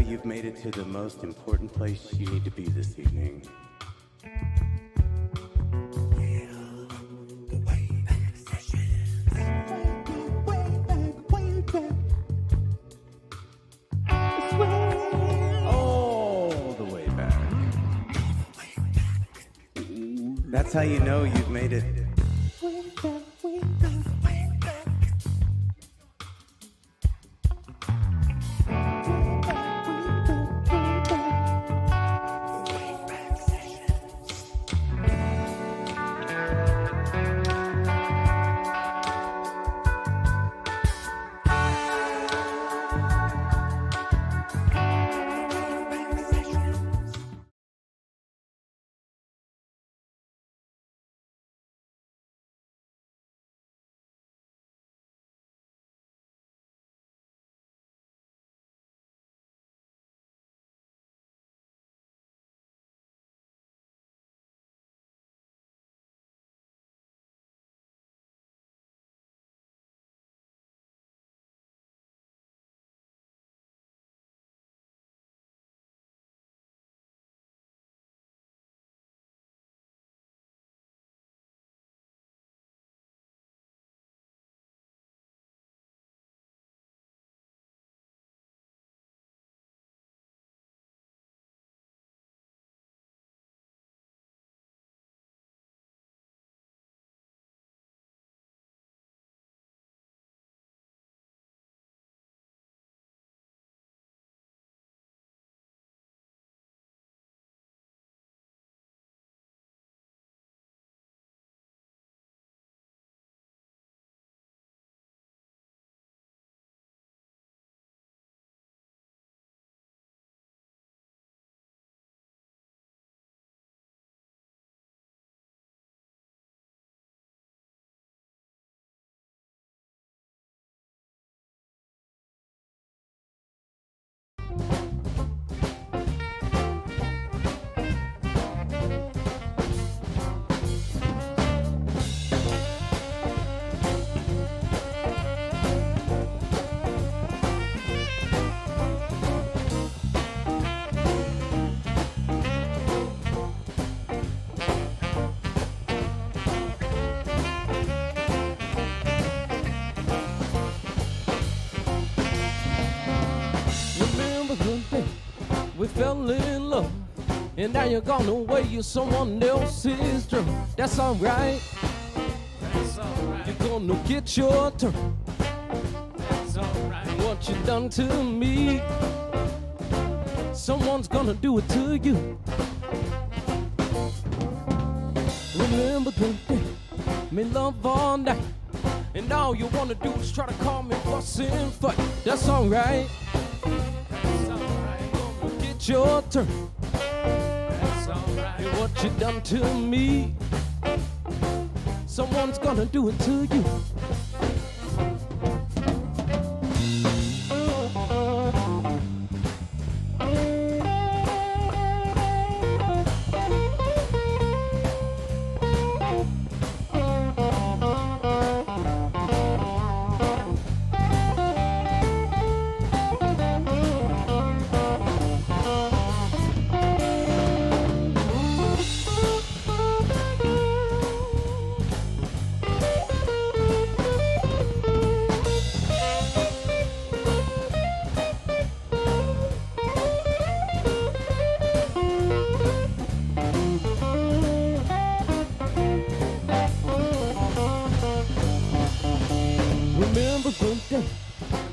you've made it to the most important place you need to be this evening. All the way back. That's how you know you've made it. We fell in love, and now you're gone away. You're someone else's dream. That's alright. That's alright. You're gonna get your turn. That's alright. What you done to me, someone's gonna do it to you. Remember the day, made love all night, and all you wanna do is try to call me fuss and fight. That's alright. Your turn. That's alright. And what you done to me, someone's gonna do it to you.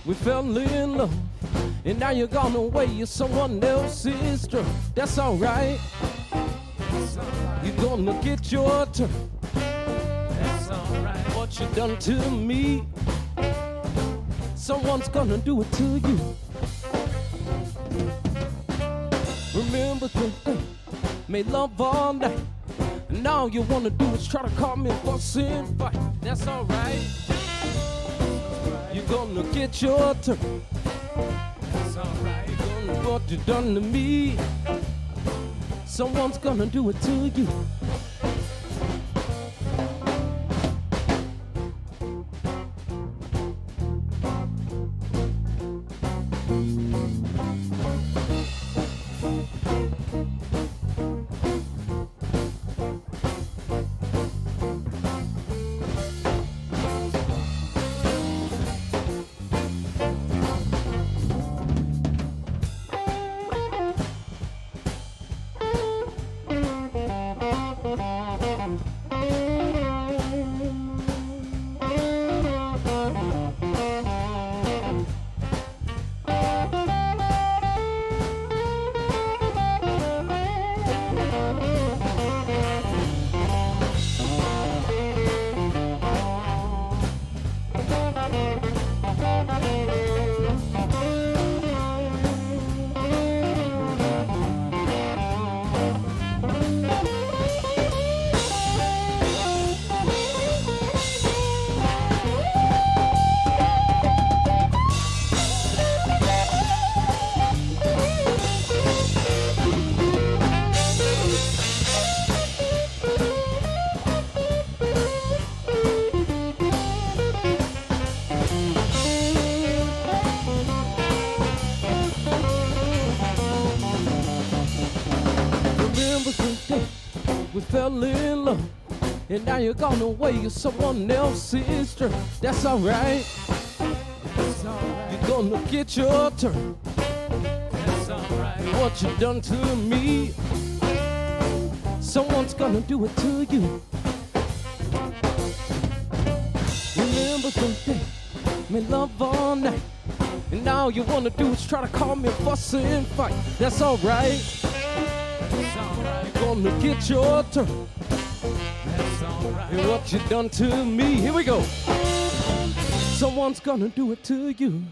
We fell in love, and now you're gone away. You're someone else's dream. That's alright. You're gonna get your turn. That's alright. What you done to me, someone's gonna do it to you. Remember the day, made love all night, and all you wanna do is try to call me fuss and fight. That's alright. You're gonna get your turn. That's alright. You're gonna what you done to me, someone's gonna do it to you. fell in love, and now you're gone away, you're someone else's sister. That's alright. You're gonna get your turn. That's alright. What you done to me, someone's gonna do it to you. Remember the day, made love all night, and now you wanna do is try to call me, fuss and fight. That's alright. You're gonna get your turn. That's alright. And what you done to me, here we go. Someone's gonna do it to you.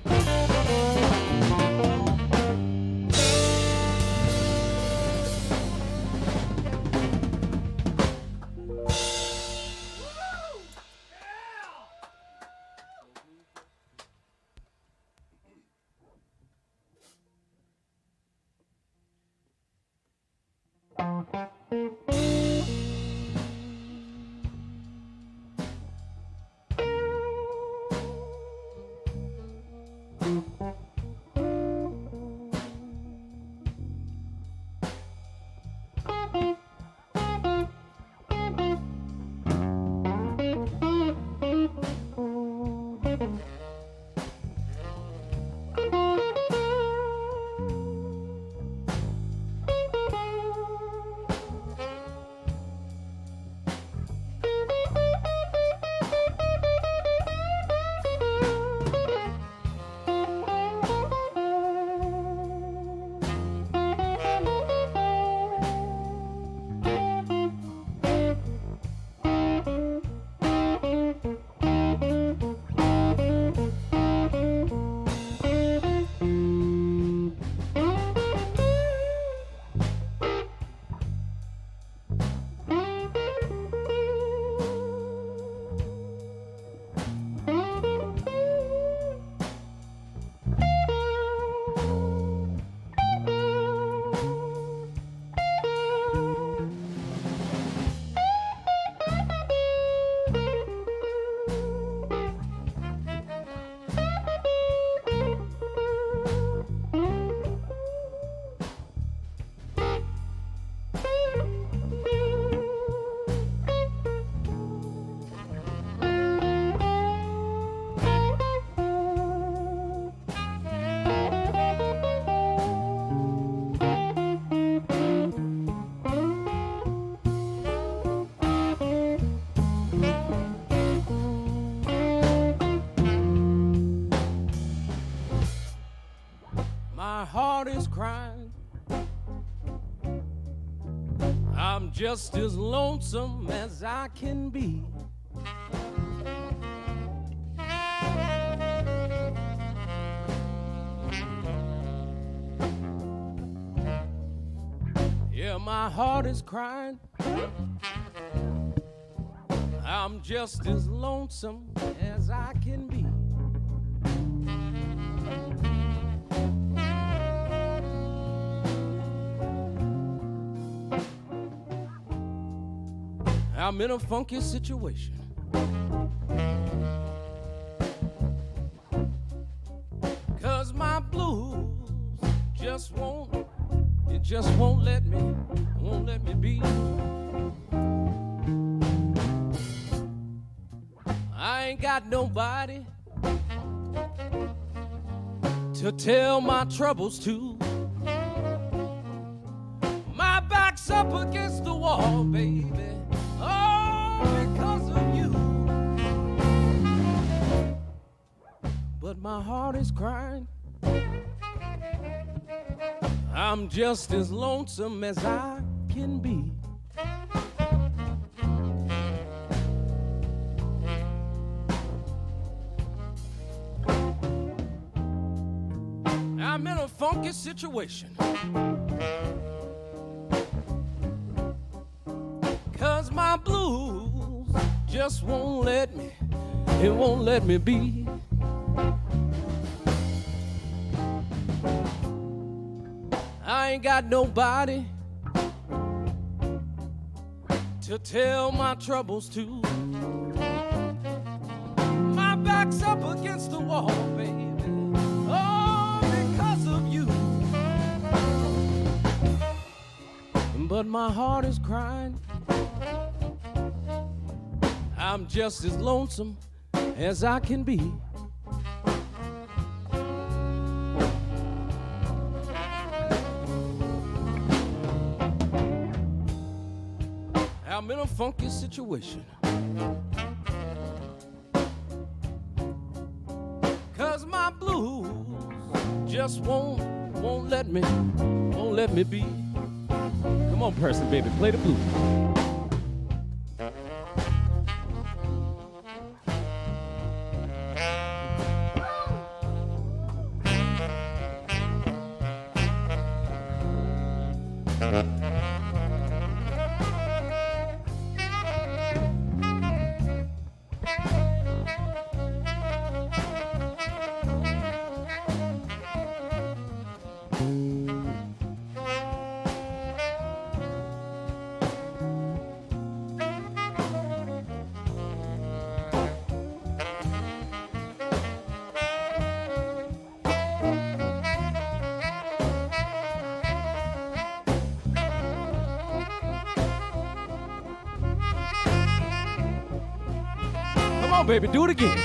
My heart is crying. I'm just as lonesome as I can be. Yeah, my heart is crying. I'm just as lonesome as I can be. I'm in a funky situation. Cause my blues just won't let me be. I ain't got nobody to tell my troubles to. My back's up against the wall, baby. Oh, because of you. But my heart is crying. I'm just as lonesome as I can be. I'm in a funky situation. Cause my blues just won't let me, it won't let me be. I ain't got nobody to tell my troubles to. My back's up against the wall, baby. Oh, because of you. But my heart is crying. I'm just as lonesome as I can be. I'm in a funky situation, 'cause my blues just won't let me be. Come on, person, baby, play the blues. Come on, baby, do it again.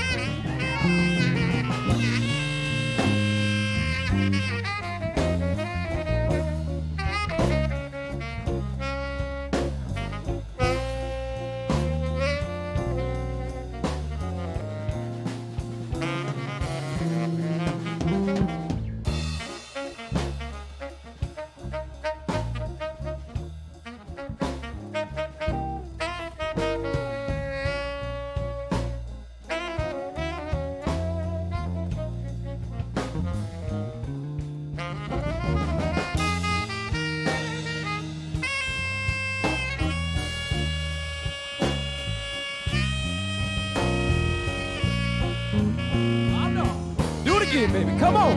Baby, come on.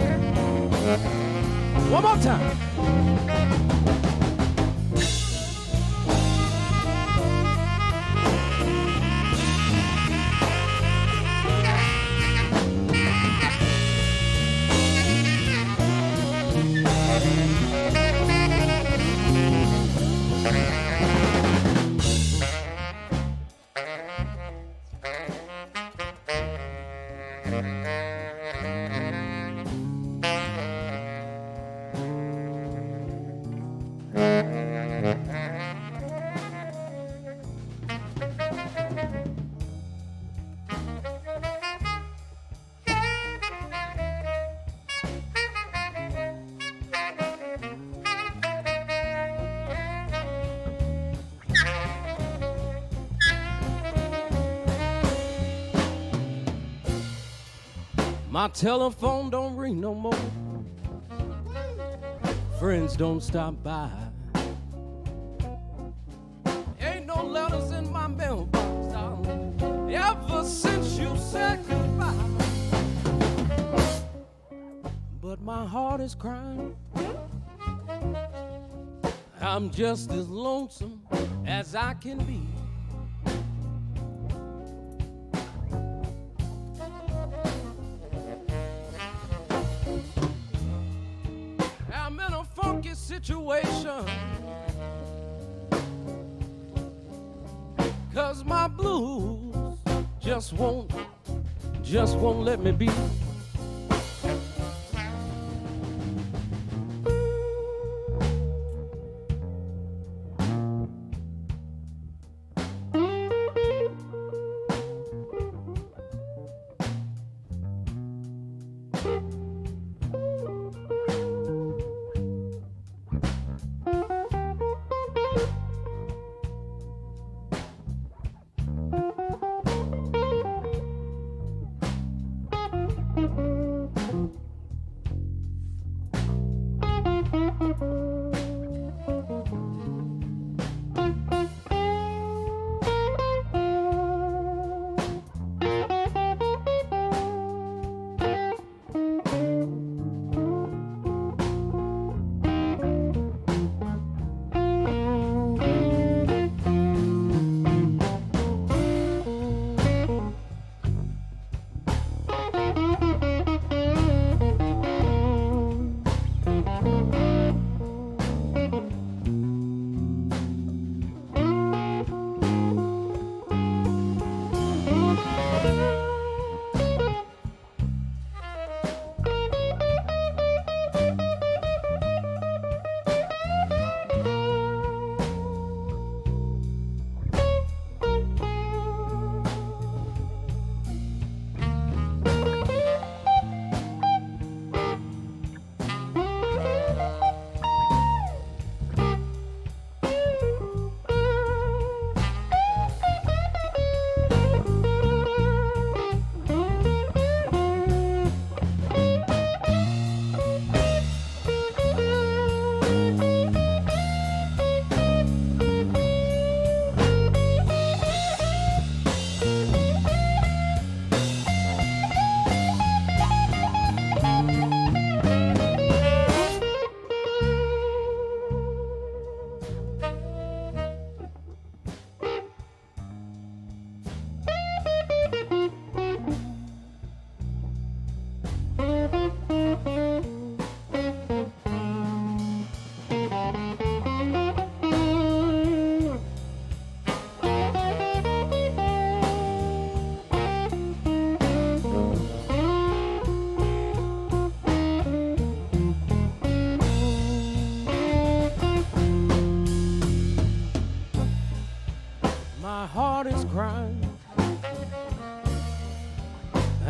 One more time. My telephone don't ring no more. Friends don't stop by. Ain't no letters in my mailbox, darling, ever since you said goodbye. But my heart is crying. I'm just as lonesome as I can be. I'm in a funky situation, 'cause my blues just won't let me be.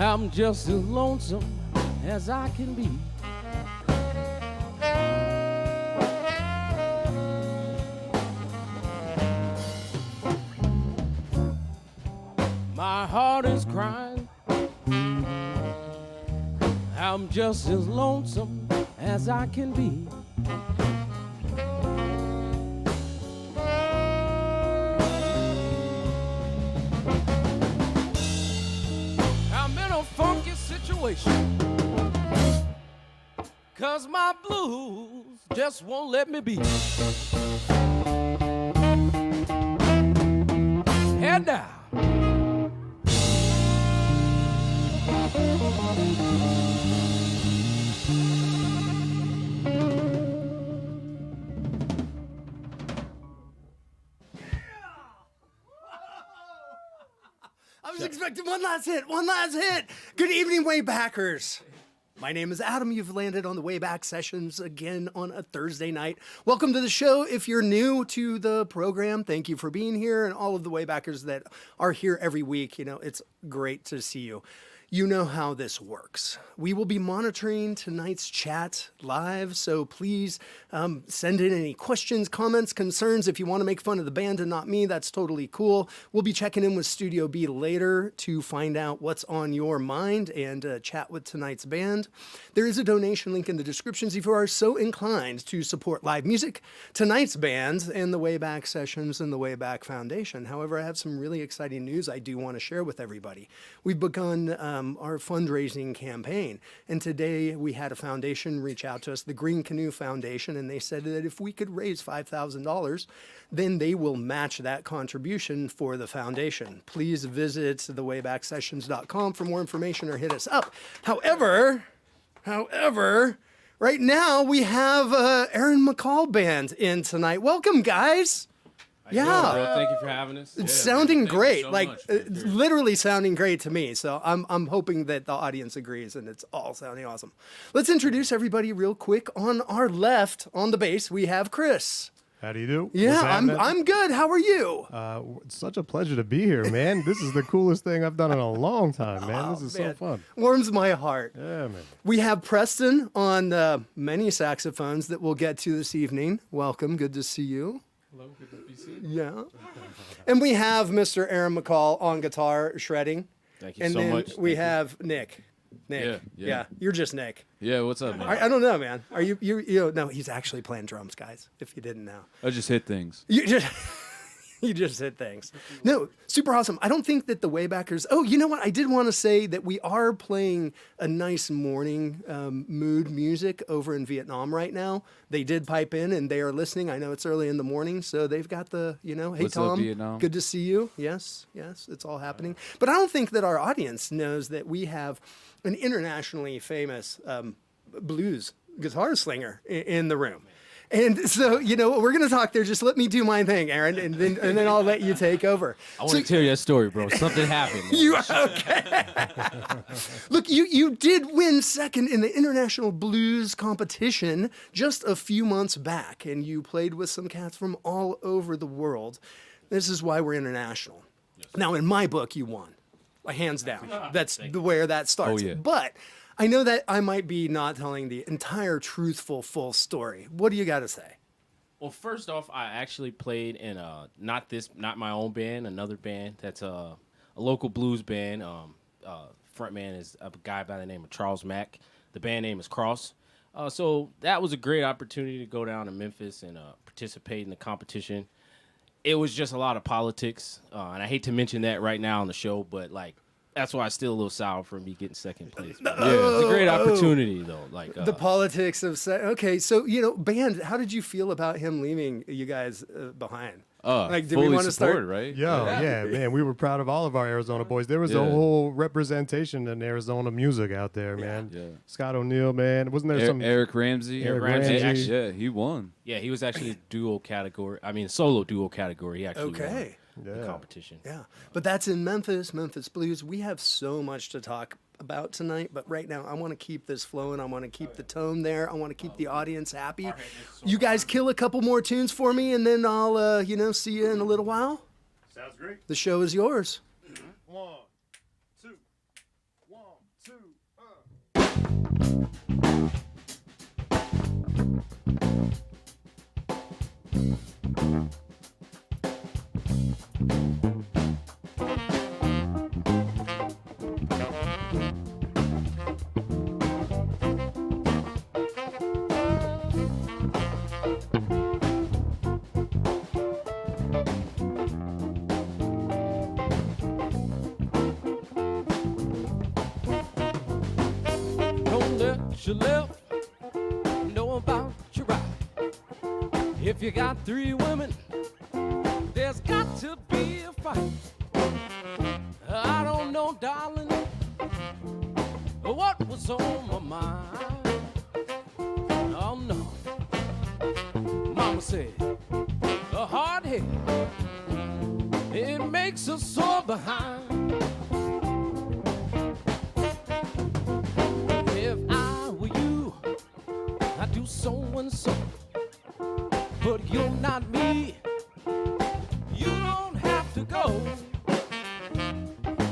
I'm just as lonesome as I can be. My heart is crying. I'm just as lonesome as I can be. I'm in a funky situation, 'cause my blues just won't let me be. Head down. I was expecting one last hit. Good evening, Waybackers. My name is Adam. You've landed on the Wayback Sessions again on a Thursday night. Welcome to the show. If you're new to the program, thank you for being here, and all of the Waybackers that are here every week. You know, it's great to see you. You know how this works. We will be monitoring tonight's chat live, so please send in any questions, comments, concerns. If you want to make fun of the band and not me, that's totally cool. We'll be checking in with Studio B later to find out what's on your mind and chat with tonight's band. There is a donation link in the descriptions if you are so inclined to support live music, tonight's bands, and the Wayback Sessions and the Wayback Foundation. However, I have some really exciting news I do want to share with everybody. We've begun our fundraising campaign. And today we had a foundation reach out to us, the Green Canoe Foundation, and they said that if we could raise $5,000, then they will match that contribution for the foundation. Please visit thewaybacksessions.com for more information or hit us up. However, right now we have Aaron McCall band in tonight. Welcome, guys. Yeah, bro, thank you for having us. It's sounding great, so like much, literally sounding great to me. So I'm hoping that the audience agrees, and it's all sounding awesome. Let's introduce everybody real quick. On our left, on the bass, we have Chris. How do you do? Yeah, I'm good. How are you? It's such a pleasure to be here, man. This is the coolest thing I've done in a long time, man. This is so fun. Warms my heart. Yeah, man. We have Preston on many saxophones that we'll get to this evening. Welcome. Good to see you. Hello, good to be seen. Yeah. And we have Mr. Aaron McCall on guitar shredding. Thank you And so then much. we have Nick. Yeah. You're just Nick. Yeah, what's up, man? I don't know, man. Are you know, no, he's actually playing drums, guys, if you didn't know. I just hit things. You just hit things. No, super awesome. I don't think that the Waybackers. Oh, you know what? I did want to say that we are playing a nice morning mood music over in Vietnam right now. They did pipe in and they are listening. I know it's early in the morning, so they've got the, hey, What's Tom, up, Vietnam? good to see you. Yes, it's all happening. But I don't think that our audience knows that we have an internationally famous blues guitar slinger in the room. And so, we're going to talk there. Just let me do my thing, Aaron, and then I'll let you take over. I want to tell you that story, bro. Something happened. Man. You okay? Look, you did win second in the International Blues competition just a few months back, and you played with some cats from all over the world. This is why we're international. Yes. Now, in my book, you won. Hands down. That's where that starts. Oh, yeah. But I know that I might be not telling the entire truthful, full story. What do you got to say? Well, first off, I actually played in not my own band, another band that's a local blues band. Frontman is a guy by the name of Charles Mack. The band name is Cross. So that was a great opportunity to go down to Memphis and participate in the competition. It was just a lot of politics, and I hate to mention that right now on the show, but that's why I'm still a little sour for me getting second place. But, it's a great opportunity, though. The politics of okay. So band. How did you feel about him leaving you guys behind? Did we want to start, right? Yeah, man. We were proud of all of our Arizona boys. There was a whole representation in Arizona music out there, man. Yeah. Scott O'Neill, man. Wasn't there some Eric Ramsey? Eric Ramsey. Yeah, he won. Yeah, he was actually solo duo category. He actually won the competition. Yeah, but that's in Memphis Blues. We have so much to talk about tonight, but right now I want to keep this flowing. I want to keep the tone there. I want to keep the audience happy. You guys kill a couple more tunes for me, and then I'll see you in a little while. Sounds great. The show is yours. 1, 2, 1. let your left know about your right. If you got three women, there's got to be a fight. I don't know, darling, what was on my mind. Oh no, Mama said a hard head, it makes us sore behind. If I were you, I'd do so and so, but you're not me. You don't have to go.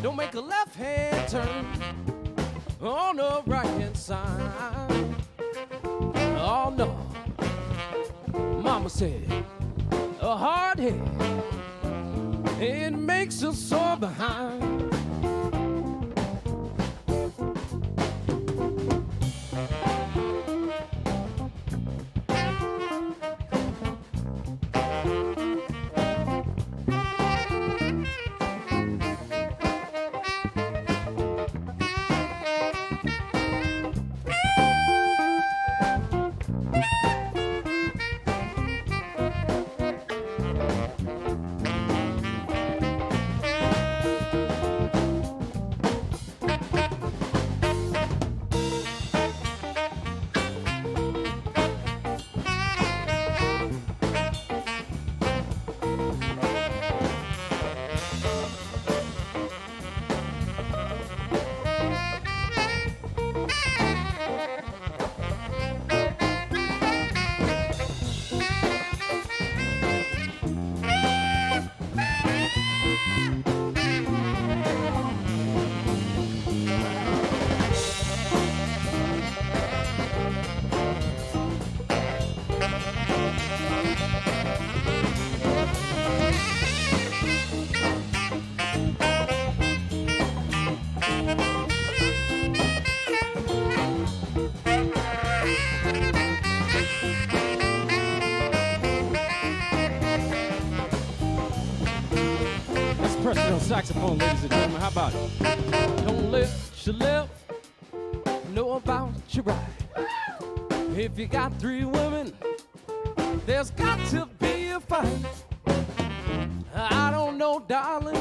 Don't make a left hand turn on the right hand side. Oh no, Mama said a hard head, it makes us sore behind. Pressing on saxophone, ladies and gentlemen, how about it? Don't let your left know about your right. If you got three women, there's got to be a fight. I don't know, darling,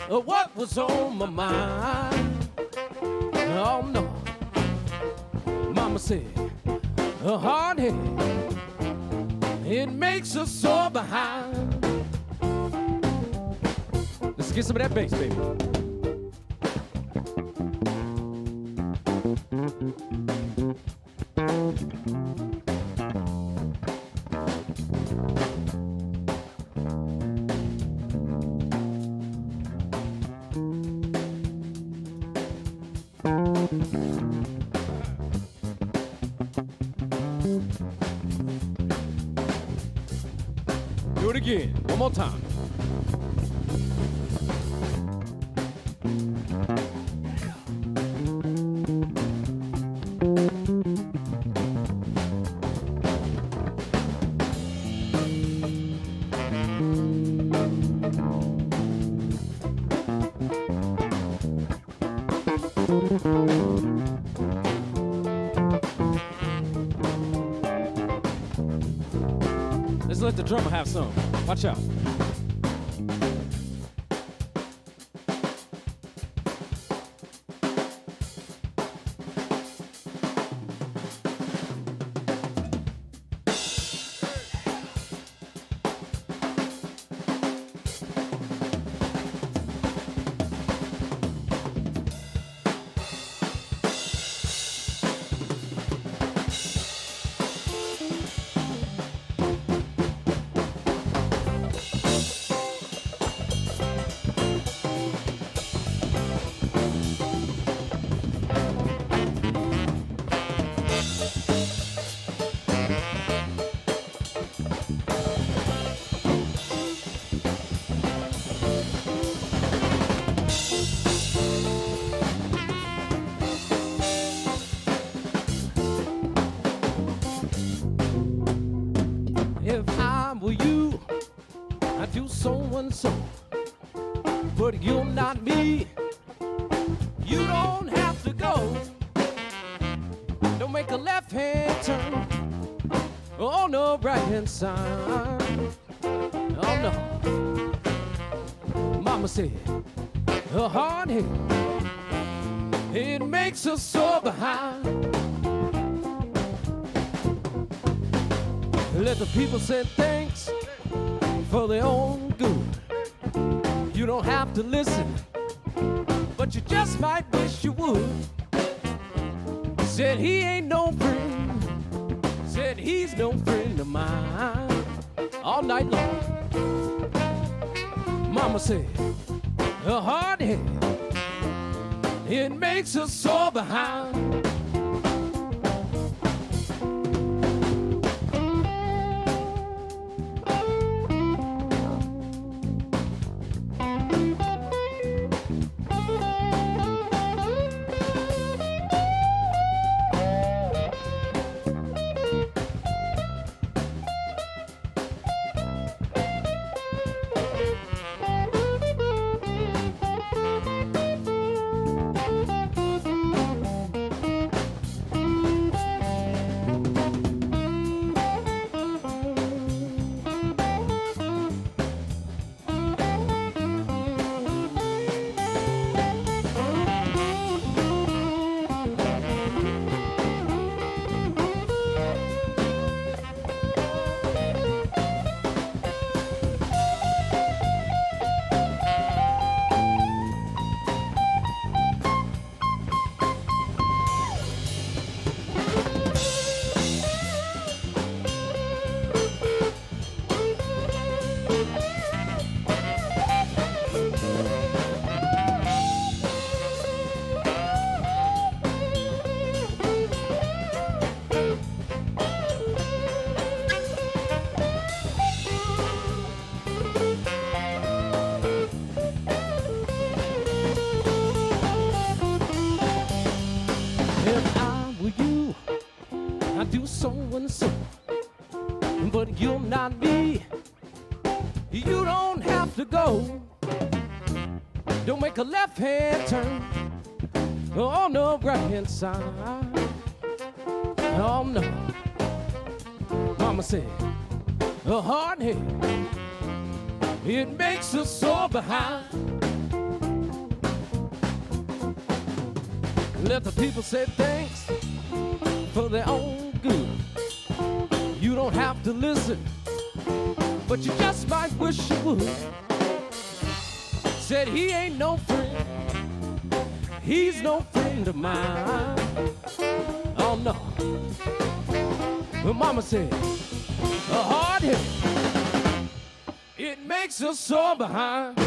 what was on my mind. Oh no, Mama said a hard head, it makes us sore behind. Let's get some of that bass, baby. Do it again, one more time. Let's let the drummer have some. Watch out. the right hand side. Oh no. Mama said, a hard head, it makes us sore behind. Let the people say thanks for their own good. You don't have to listen, but you just might wish you would. Said he ain't no friend, said he's no friend of mine. All night long. Mama said, a hard head, it makes us sore behind. If I were you, I'd do so and so. But you're not me. You don't have to go. Don't make a left hand turn on the right hand side. Oh no. Mama said, a hard head, it makes us sore behind. Let the people say thanks for their own good. You don't have to listen, but you just might wish you would. Said he ain't no friend, he's no friend of mine. Oh no. But mama said, a hard head, it makes us sore behind.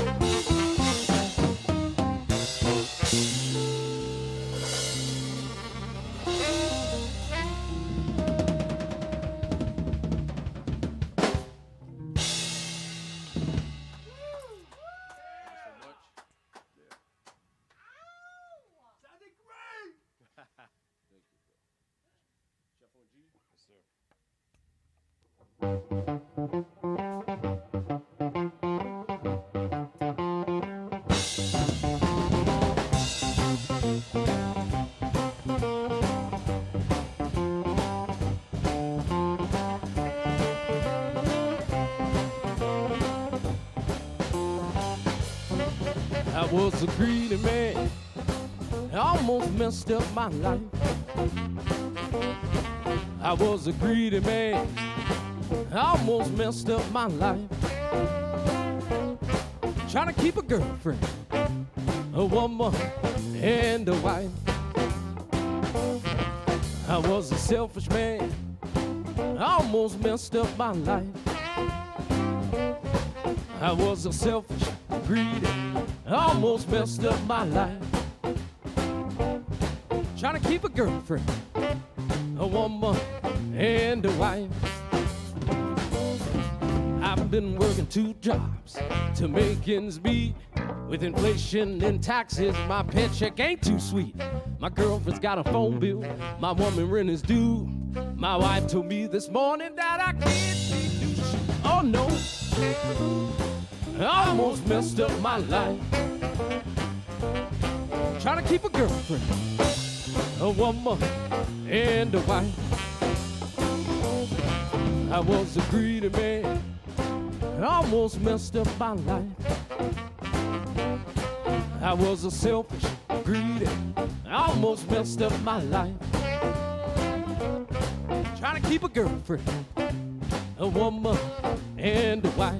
I was a greedy man, I almost messed up my life. I was a greedy man, I almost messed up my life. Trying to keep a girlfriend, a woman, and a wife. I was a selfish man, I almost messed up my life. I was a selfish, greedy, I almost messed up my life. Trying to keep a girlfriend, a woman, and a wife. I've been working 2 jobs to make ends meet. With inflation and taxes, my paycheck ain't too sweet. My girlfriend's got a phone bill, my woman rent is due. My wife told me this morning that I can't be new shit. Oh no, I almost messed up my life. Trying to keep a girlfriend, a woman, and a wife. I was a greedy man. I almost messed up my life. I was a selfish, greedy. I almost messed up my life. Trying to keep a girlfriend, a woman, and a wife.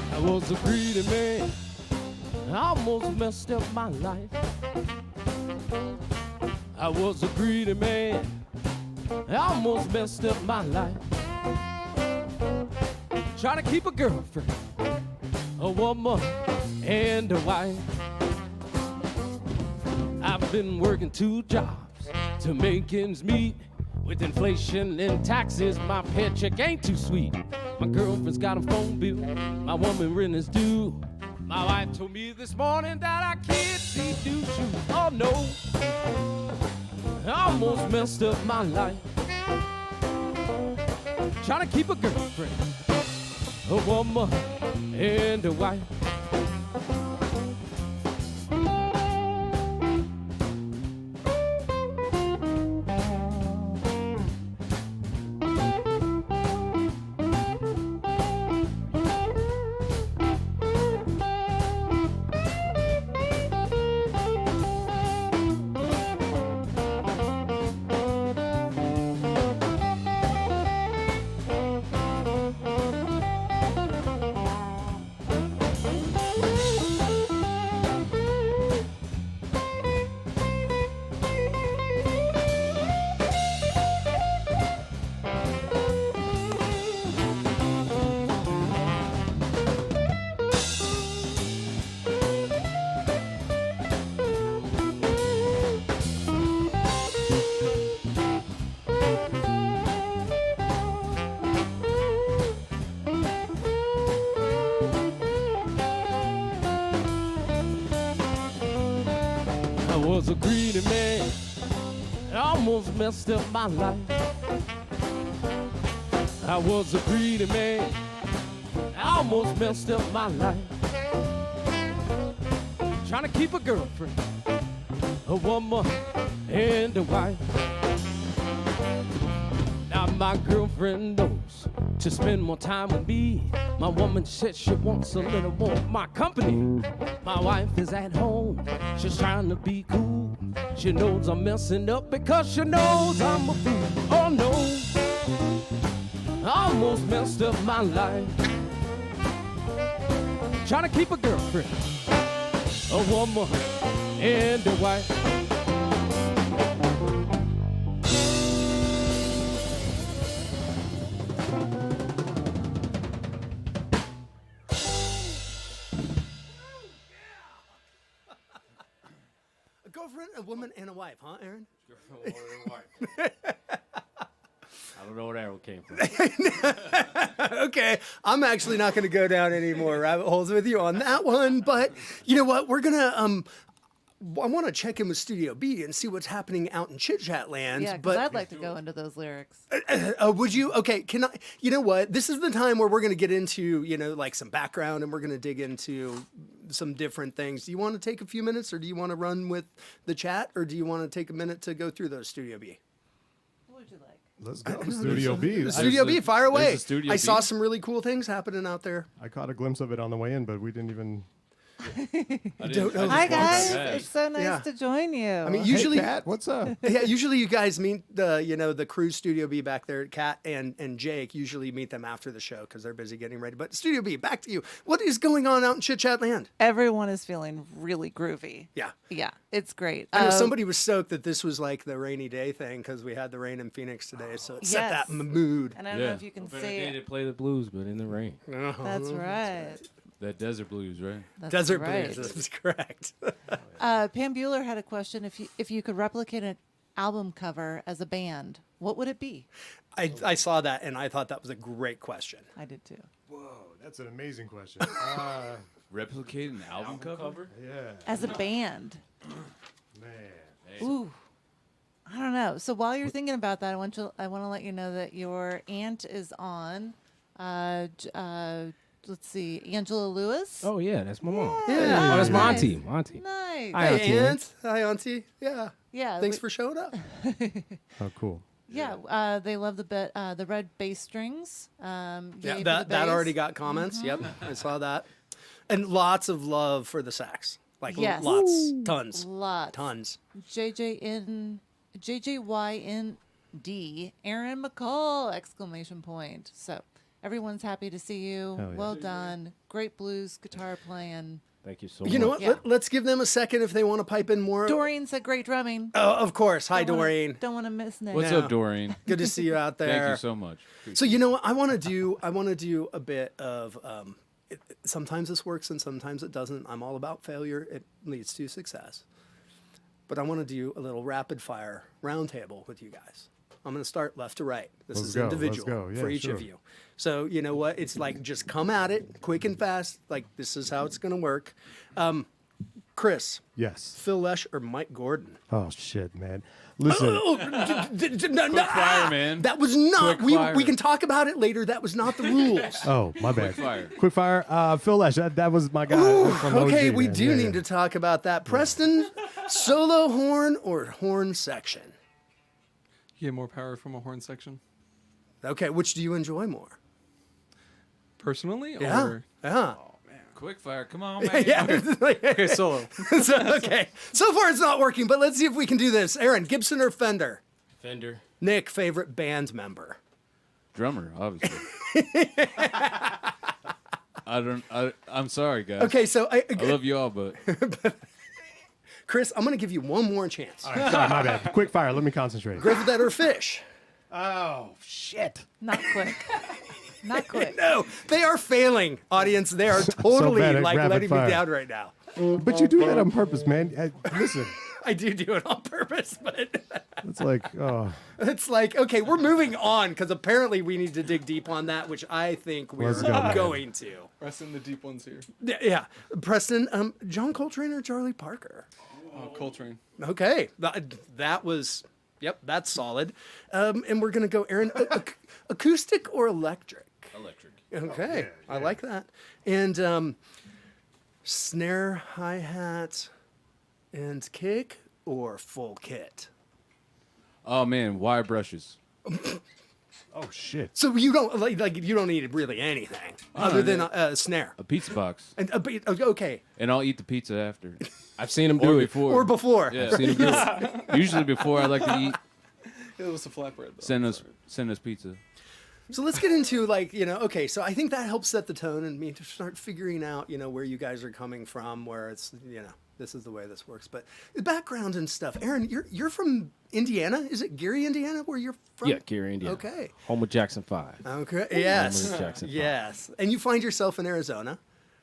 I was a greedy man. I almost messed up my life. I was a greedy man. I almost messed up my life. Trying to keep a girlfriend, a woman, and a wife. I've been working 2 jobs to make ends meet. With inflation and taxes, my paycheck ain't too sweet. My girlfriend's got a phone bill, my woman rent is due. My wife told me this morning that I can't see new shoes. Oh no, I almost messed up my life. Trying to keep a girlfriend, a woman, and a wife. I was a greedy man. I almost messed up my life. I was a greedy man. I almost messed up my life. Trying to keep a girlfriend, a woman, and a wife. Now my girlfriend knows to spend more time with me. My woman said she wants a little more of my company. My wife is at home, she's trying to be cool. She knows I'm messing up because she knows I'm a fool. Oh no, I almost messed up my life. Trying to keep a girlfriend, a woman, and a wife. A girlfriend, a woman, and a wife, huh, Aaron? Girlfriend, woman, and wife. I don't know where that one came from. Okay, I'm actually not going to go down any more rabbit holes with you on that one, but you know what? We're gonna I want to check in with Studio B and see what's happening out in Chit Chat Land. Yeah, because I'd like to go into those lyrics. Would you? Okay, can I? You know what? This is the time where we're going to get into, like some background, and we're going to dig into some different things. Do you want to take a few minutes, or do you want to run with the chat, or do you want to take a minute to go through those, Studio B? What would you like? Let's go. Studio B. Studio B, fire away. Studio I B. saw some really cool things happening out there. I caught a glimpse of it on the way in, but we didn't even I don't know. Hi Welcome guys, back. it's so nice Yeah. to join you. I mean, Hey, usually, Kat, what's up? yeah, usually you guys meet the crew Studio B back there. Kat and Jake usually meet them after the show because they're busy getting ready. But Studio B, back to you. What is going on out in Chit Chat Land? everyone is feeling really groovy. Yeah. Yeah, it's great. I know somebody was stoked that this was like the rainy day thing because we had the rain in Phoenix today, so it set that Yes. mood. And I don't know if you can Better see day to it. play the blues, but in the rain. That's right. That desert blues, right? That's Desert right. blues, that's correct. Pam Bueller had a question. If you could replicate an album cover as a band, what would it be? I saw that and I thought that was a great question. I did too. Whoa, that's an amazing question. Replicate an album cover? Yeah, As a band. man. Ooh. I don't know. So while you're thinking about that, I want to let you know that your aunt is on. Let's see, Angela Lewis. Oh yeah, that's my mom. Yeah. Oh, that's my Nice. auntie. My auntie. Nice. Hi, Hey, Auntie Ann. Aunt. Hi, Auntie. Yeah. Yeah. Thanks for showing up. Oh, cool. Yeah. They love the red bass strings. Yeah, yay for the that bass. already got comments. Yep, I saw that. And lots of love for the sax. Like Yes. lots, tons, Lots. tons. JJYND, Aaron McCall! Exclamation point. So everyone's happy to see you. Hell yeah. Well done. Great blues guitar playing. Thank you so You know much. what? Yeah. Let's give them a second if they want to pipe in more. Doreen said great drumming. Oh, of course. Hi, Doreen. Don't want to miss Nick. What's No. up, Doreen? Good to see you out there. Thank you so much. So you know what? I want to do a bit of. Sometimes this works and sometimes it doesn't. I'm all about failure. It leads to success. But I want to do a little rapid fire roundtable with you guys. I'm going to start left to right. This Let's is go, let's individual go. Yeah, for each sure. of you. So you know what? It's like just come at it quick and fast. Like this is how it's going to work. Chris, Yes. Phil Lesh, or Mike Gordon? Oh shit, man. Listen. Quick fire, man. That was not. Quick fire. We can talk about it later. That was not the rules. Oh, my bad. fire. Quick fire. Phil Lesh. That was my guy. Ooh, from okay, OG, we man. do Yeah, need yeah. to talk about that. Preston, solo horn or horn section? You get more power from a horn section, Okay, which do you enjoy more? personally, Yeah, or yeah, Quick fire. Come on, man. yeah. okay, solo. Okay, so far it's not working, but let's see if we can do this. Aaron, Gibson or Fender? Fender. Nick, favorite band member? Drummer, obviously. I'm sorry, guys. Okay, so I love you all, but Chris, I'm gonna give you one more chance. All right, sorry, my bad. Quick fire. Let me concentrate. Griffith or Fish? Oh shit. Not quick. Not quick. No, they are failing, audience. They are totally bad at like rapid letting me fire. down right now. But you do that on purpose, man. Listen, I do it on purpose, but it's like, oh, it's like, okay, we're moving on because apparently we need to dig deep on that, which I think we're Let's go, man. going to. Rest in the deep ones here. Yeah. Preston, John Coltrane or Charlie Parker? Coltrane. Okay, that was, yep, that's solid. And we're going to go, Aaron, acoustic or electric? electric. Okay, I like that. And snare, hi-hat, and kick or full kit? Oh man, wire brushes. oh shit. So you don't like you don't need really anything other than a snare. A pizza box, And okay, and I'll eat the pizza after. I've seen him Or do it. before. or before. Yeah, I've seen him do it. Usually before I like to eat. It was a flatbread, though. Send us pizza. So let's get into okay, so I think that helps set the tone and me to start figuring out, where you guys are coming from, where it's, this is the way this works. But the background and stuff. Aaron, you're from Indiana? Is it Gary, Indiana, where you're from? Yeah, Gary, Indiana. Okay. Home of Jackson 5. Okay. Yes. Jackson. Yes. And you find yourself in Arizona.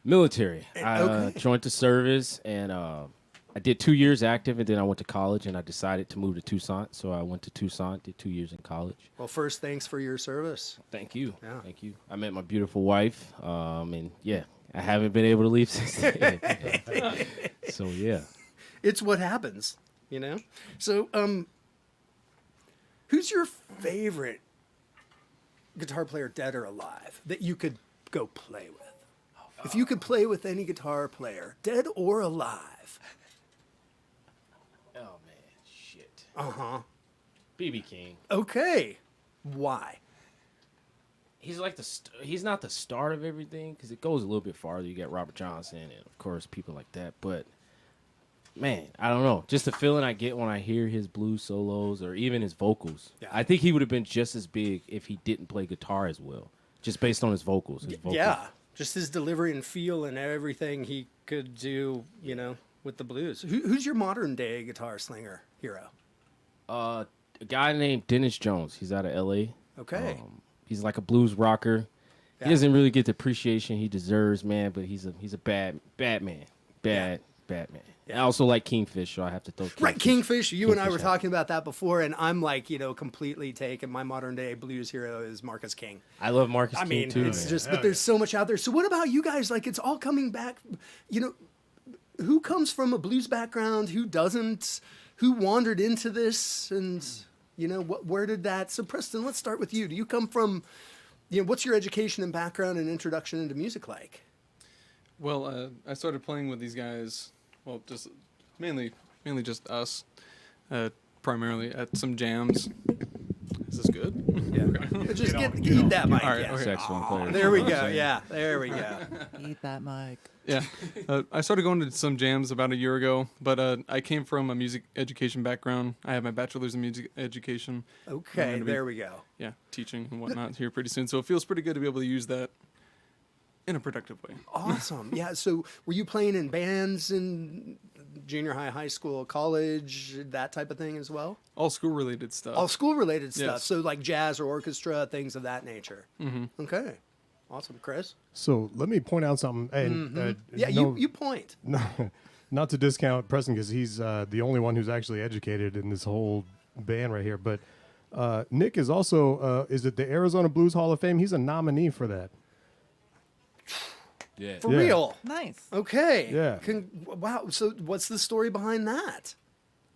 Military. I Okay. joined the service, and I did 2 years active, and then I went to college, and I decided to move to Tucson. So I went to Tucson, did 2 years in college. Well, first, thanks for your service. Thank you. Yeah. Thank you. I met my beautiful wife, and yeah, I haven't been able to leave since then. So yeah. It's what happens, So, who's your favorite guitar player, dead or alive, that you could go play with? If you could play with any guitar player, dead or alive. Oh man, shit. Uh-huh. BB King. Okay. Why? he's like he's not the start of everything because it goes a little bit farther. You got Robert Johnson and of course people like that. But man, I don't know. Just the feeling I get when I hear his blues solos or even his vocals. Yeah. I think he would have been just as big if he didn't play guitar as well, just based on his vocals. Yeah, just his delivery and feel and everything he could do, with the blues. Who's your modern day guitar slinger hero? A guy named Dennis Jones. He's out of L.A. Okay. He's like a blues rocker. Yeah. He doesn't really get the appreciation he deserves, man. But he's a bad man. Bad man. Yeah. I also like Kingfish, so I have to throw Kingfish. Right, Kingfish. You and I were Kingfish talking about that before, and I'm like, completely taken. My modern day blues hero is Marcus King. I love Marcus I King mean, too. it's just, but there's so much out there. So what about you guys? Like, it's all coming back. Who comes from a blues background? Who doesn't? Who wandered into this? And where did that? So Preston, let's start with you. Do you come from? What's your education and background and introduction into music like? Well, I started playing with these guys. Well, just mainly just us, primarily at some jams. Is this good? Yeah. Just eat that mic. All right, yeah. okay. Saxophone player. There we go. Yeah, there we go. Eat that mic. Yeah, I started going to some jams about a year ago, but I came from a music education background. I have my bachelor's in music education. Okay, there we go. Yeah, teaching and whatnot here pretty soon. So it feels pretty good to be able to use that in a productive way. Awesome. Yeah. So were you playing in bands in junior high, high school, college, that type of thing as well? All school-related stuff. All school-related stuff. Yes. So like jazz or orchestra, things of that nature. Mm-hmm. Okay. Awesome, Chris. So let me point out something. And, Yeah, no, you point. no, not to discount Preston because he's the only one who's actually educated in this whole band right here. But Nick is also, is it the Arizona Blues Hall of Fame? He's a nominee for that. Yeah. For Yeah. real. Nice. Okay. Yeah. Wow. So what's the story behind that?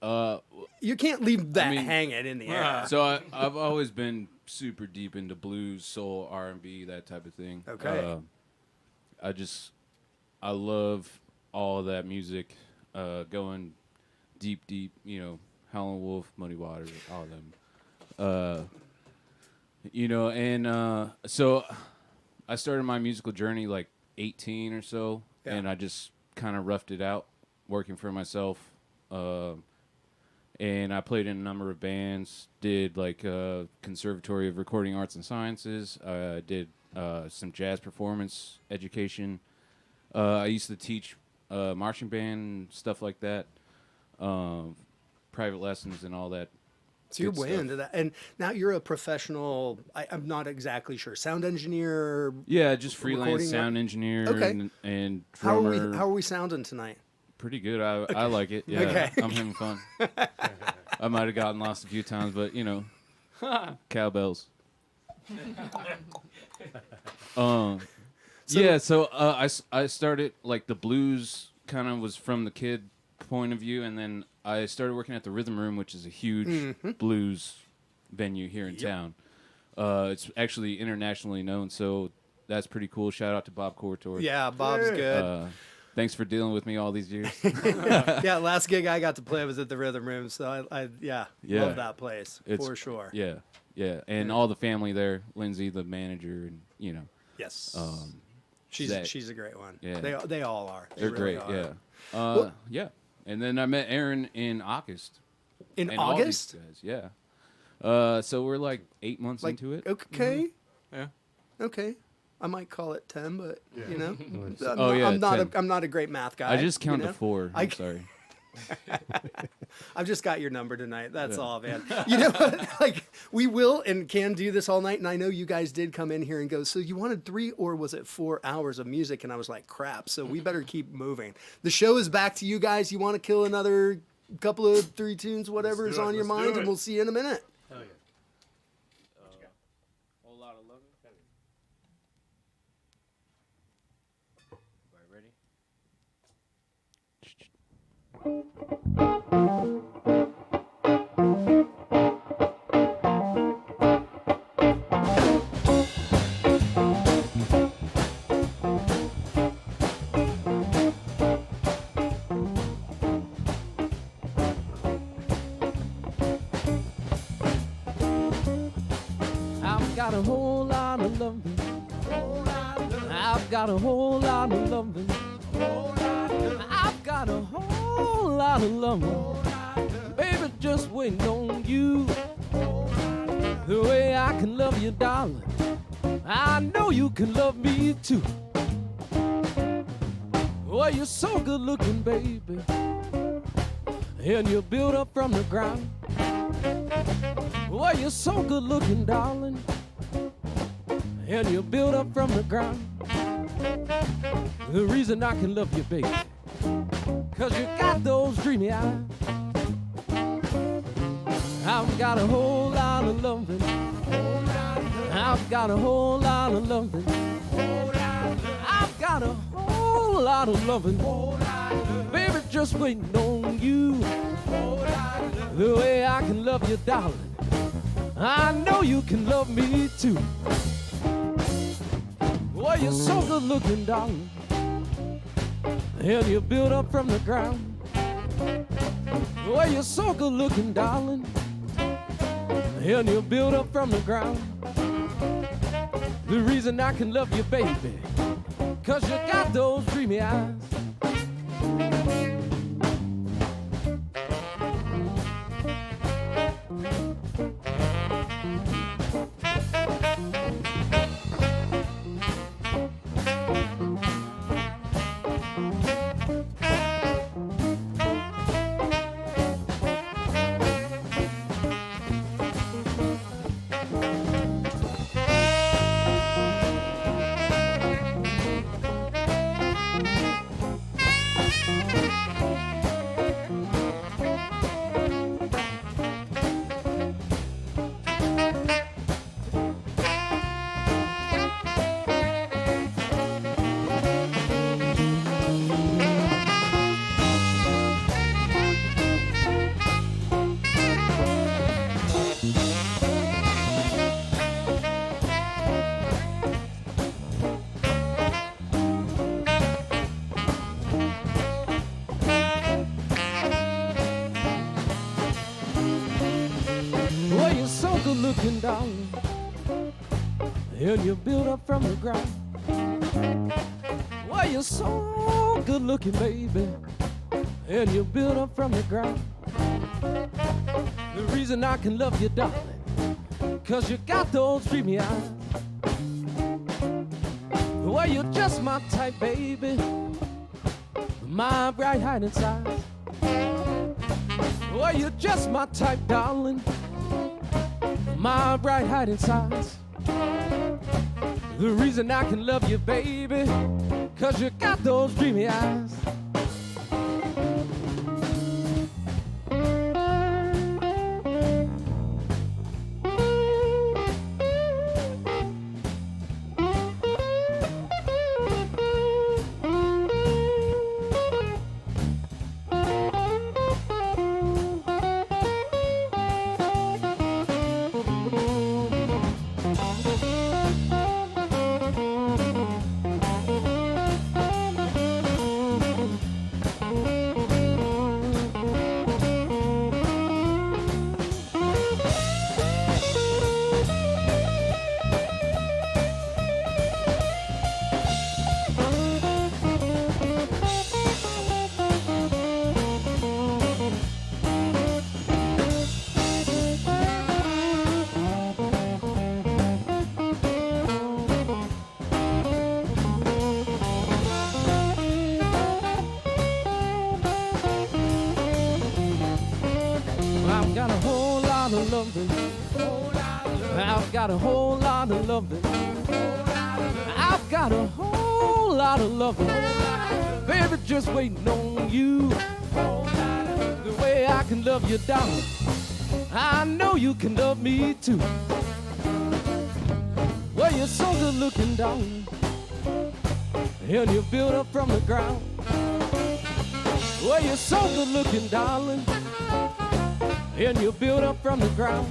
Uh, You can't leave that mean- hanging in the air. So I've always been super deep into blues, soul, R&B, that type of thing. Okay. I love all of that music, going deep, Howlin' Wolf, Muddy Waters, all of them. So I started my musical journey like 18 or so, Yeah. and I just kind of roughed it out working for myself. And I played in a number of bands, did like Conservatory of Recording Arts and Sciences, did some jazz performance education. I used to teach marching band, stuff like that, private lessons and all that. So you're good way stuff. into that. And now you're a professional, I'm not exactly sure, sound engineer. Yeah, just freelance Recording sound engineer Okay. and How drummer. are we sounding tonight? Pretty good. I like it. Yeah, Okay. I'm having fun. I might have gotten lost a few times, but cowbells. So I started like the blues kind of was from the kid point of view, and then I started working at the Rhythm Room, which is a huge blues venue here in town. It's actually internationally known, so that's pretty cool. Shout out to Bob Cortor. Yeah, Bob's good. Thanks for dealing with me all these years. Yeah, last gig I got to play was at the Rhythm Room, so I Yeah. love that place It's- for sure. Yeah, and all the family there, Lindsay, the manager, and Yes. Zach. She's a great one. Yeah. They all are. They they're really great. are. Yeah, yeah. And then I met Aaron in August. In and all these August? guys, yeah. So we're like 8 months Like, into it. okay. Yeah. Okay. I might call it 10, but Oh, yeah, I'm not 10. I'm not a great math guy. I just count you to know? 4. I'm sorry. I've just got your number tonight. That's all, man. You know what? Like, we will and can do this all night. And I know you guys did come in here and go, so you wanted 3 or was it 4 hours of music? And I was like, crap. So we better keep moving. The show is back to you guys. You want to kill another couple of 3 tunes, whatever is on your mind, and we'll see you in a minute. Whole lot of loving. Everybody ready? I've got a whole lot of of loving. I've got a whole lot of loving. I've got a whole lot of loving. Baby, just waiting on you. The way I can love you, darling, I know you can love me too. Well, you're so good looking, baby, and you're built up from the ground. Well, you're so good looking, darling, and you're built up from the ground. The reason I can love you, baby, 'cause you got those dreamy eyes. I've got a whole lot of loving. I've got a whole lot of loving. I've got a whole lot of loving. Baby, just waiting on you. The way I can love you, darling, I know you can love me too. Well, you're so good looking, darling, and you're built up from the ground. Well, you're so good looking, darling, and you're built up from the ground. The reason I can love you, baby, 'cause you got those dreamy eyes. Well, you're so good looking, darling, and you're built up from the ground. Well, you're so good looking, baby, and you're built up from the ground. The reason I can love you, darling, 'cause you got those dreamy eyes. Well, you're just my type, baby, my bright hiding size. Well, you're just my type, darling, my bright hiding size. The reason I can love you, baby, 'cause you got those dreamy eyes. I've got a whole lot of loving. I've got a whole lot of loving. I've got a whole lot of loving. Baby, just waiting on you. The way I can love you, darling, I know you can love me too. Well, you're so good looking, darling, and you're built up from the ground. Well, you're so good looking, darling, and you're built up from the ground.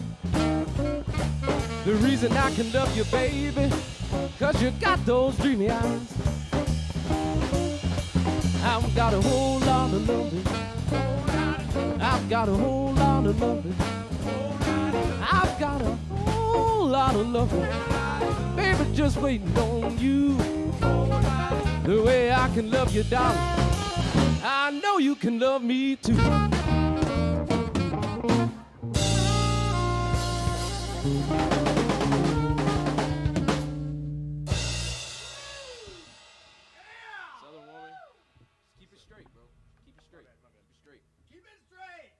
The reason I can love you, baby, 'cause you got those dreamy eyes. I've got a whole lot of loving. I've got a whole lot of loving. I've got a whole lot of loving. Baby, just waiting on you. The way I can love you, darling, I know you can love me too. Southern woman, just keep it straight, bro. Keep it straight. Keep it straight.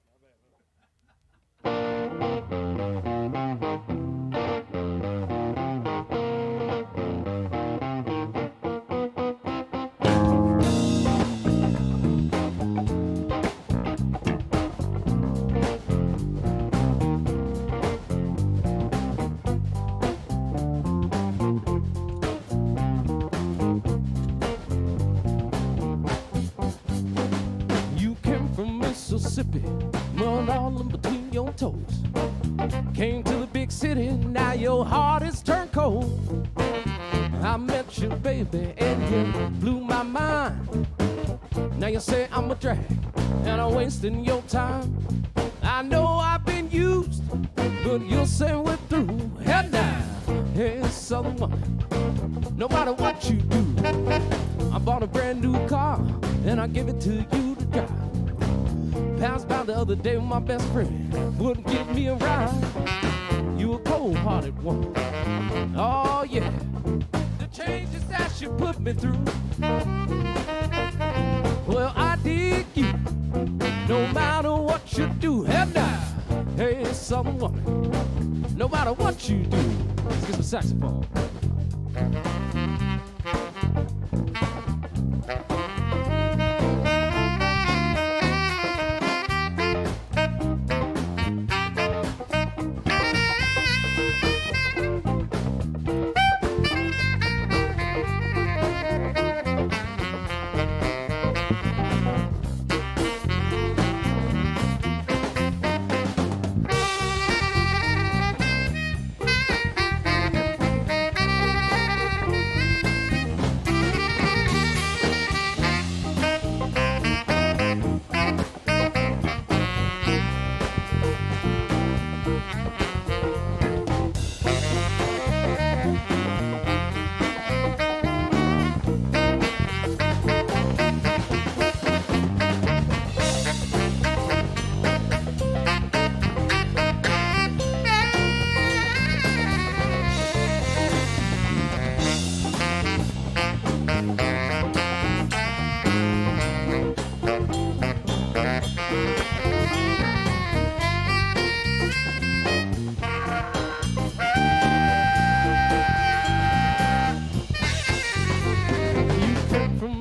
You came from Mississippi, mud all in between your toes. Came to the big city, now your heart is turned cold. I met you, baby, and you blew my mind. Now you say I'm a drag, and I'm wasting your time. I know I've been used, but you'll say we're through. Head down, hey, Southern woman, no matter what you do. I bought a brand new car, and I give it to you to drive. Passed by the other day with my best friend, wouldn't give me a ride. You a cold-hearted woman, oh yeah. The changes that you put me through, well, I dig you, no matter what you do. Head down, hey, Southern woman, no matter what you do. Let's get some saxophone.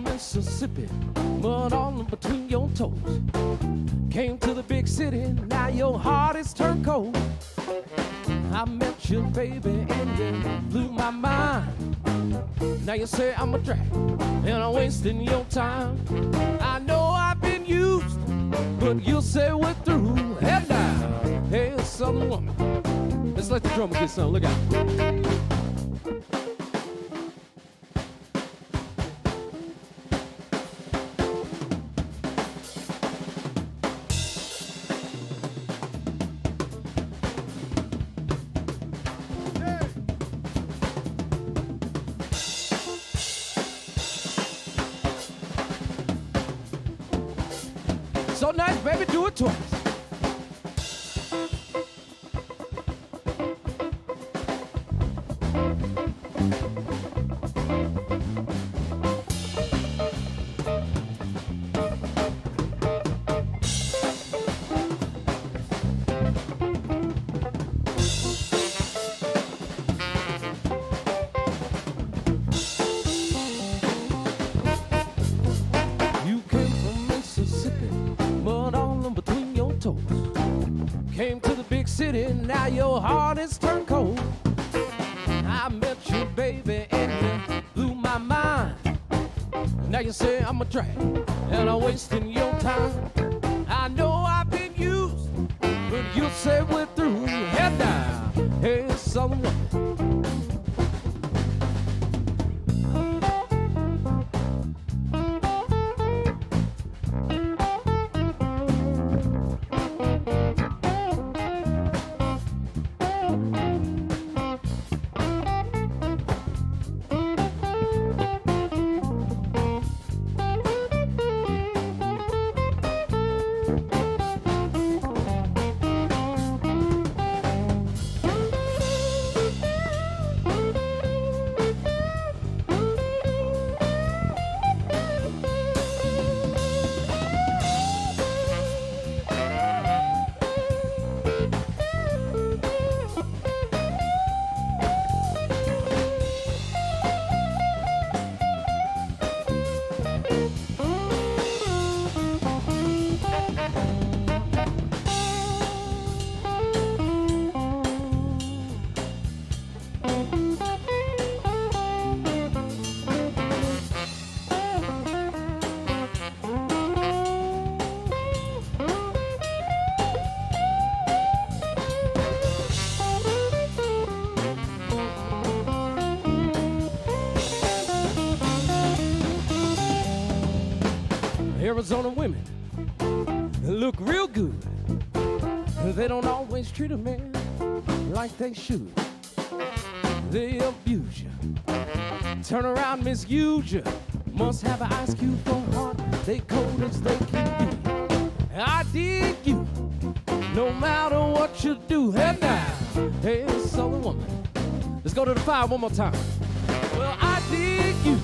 Mississippi, mud all in between your toes. Came to the big city, now your heart is turned cold. I met you, baby, and you blew my mind. Now you say I'm a drag, and I'm wasting your time. I know I've been used, but you'll say we're through. Head down, hey, Southern woman. Let's let the drummer get some. Look out. So nice, baby, do it twice. You came from Mississippi, mud all in between your toes. Came to the big city, now your heart is turned cold. I met you, baby, and you blew my mind. Now you say I'm a drag, and I'm wasting your time. I know I've been used, but you say we're through. Head down, hey, Southern woman. Arizona women look real good. They don't always treat a man like they should. They abuse you, turn around, misuse you. Must have an ice cube for heart, they cold as they can be. I dig you, no matter what you do. Head down, hey, Southern woman. Let's go to the fire one more time. Well, I dig you,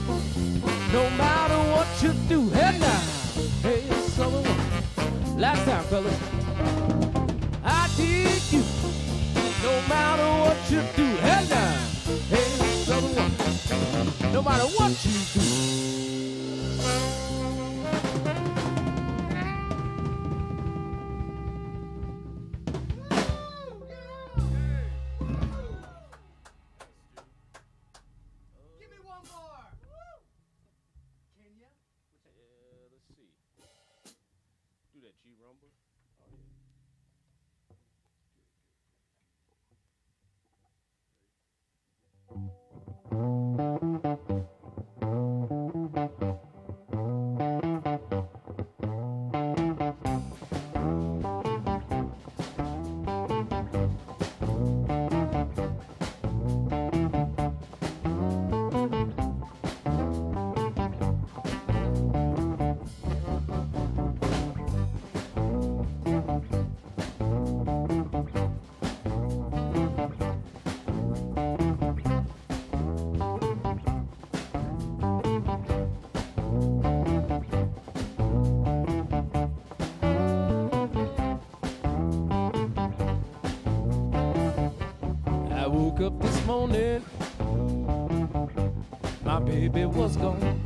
no matter what you do. Head down, hey, Southern woman. Last time, fellas. I dig you, no matter what you do. Head down, hey, Southern woman. No matter what you do. I woke up this morning, my baby was gone.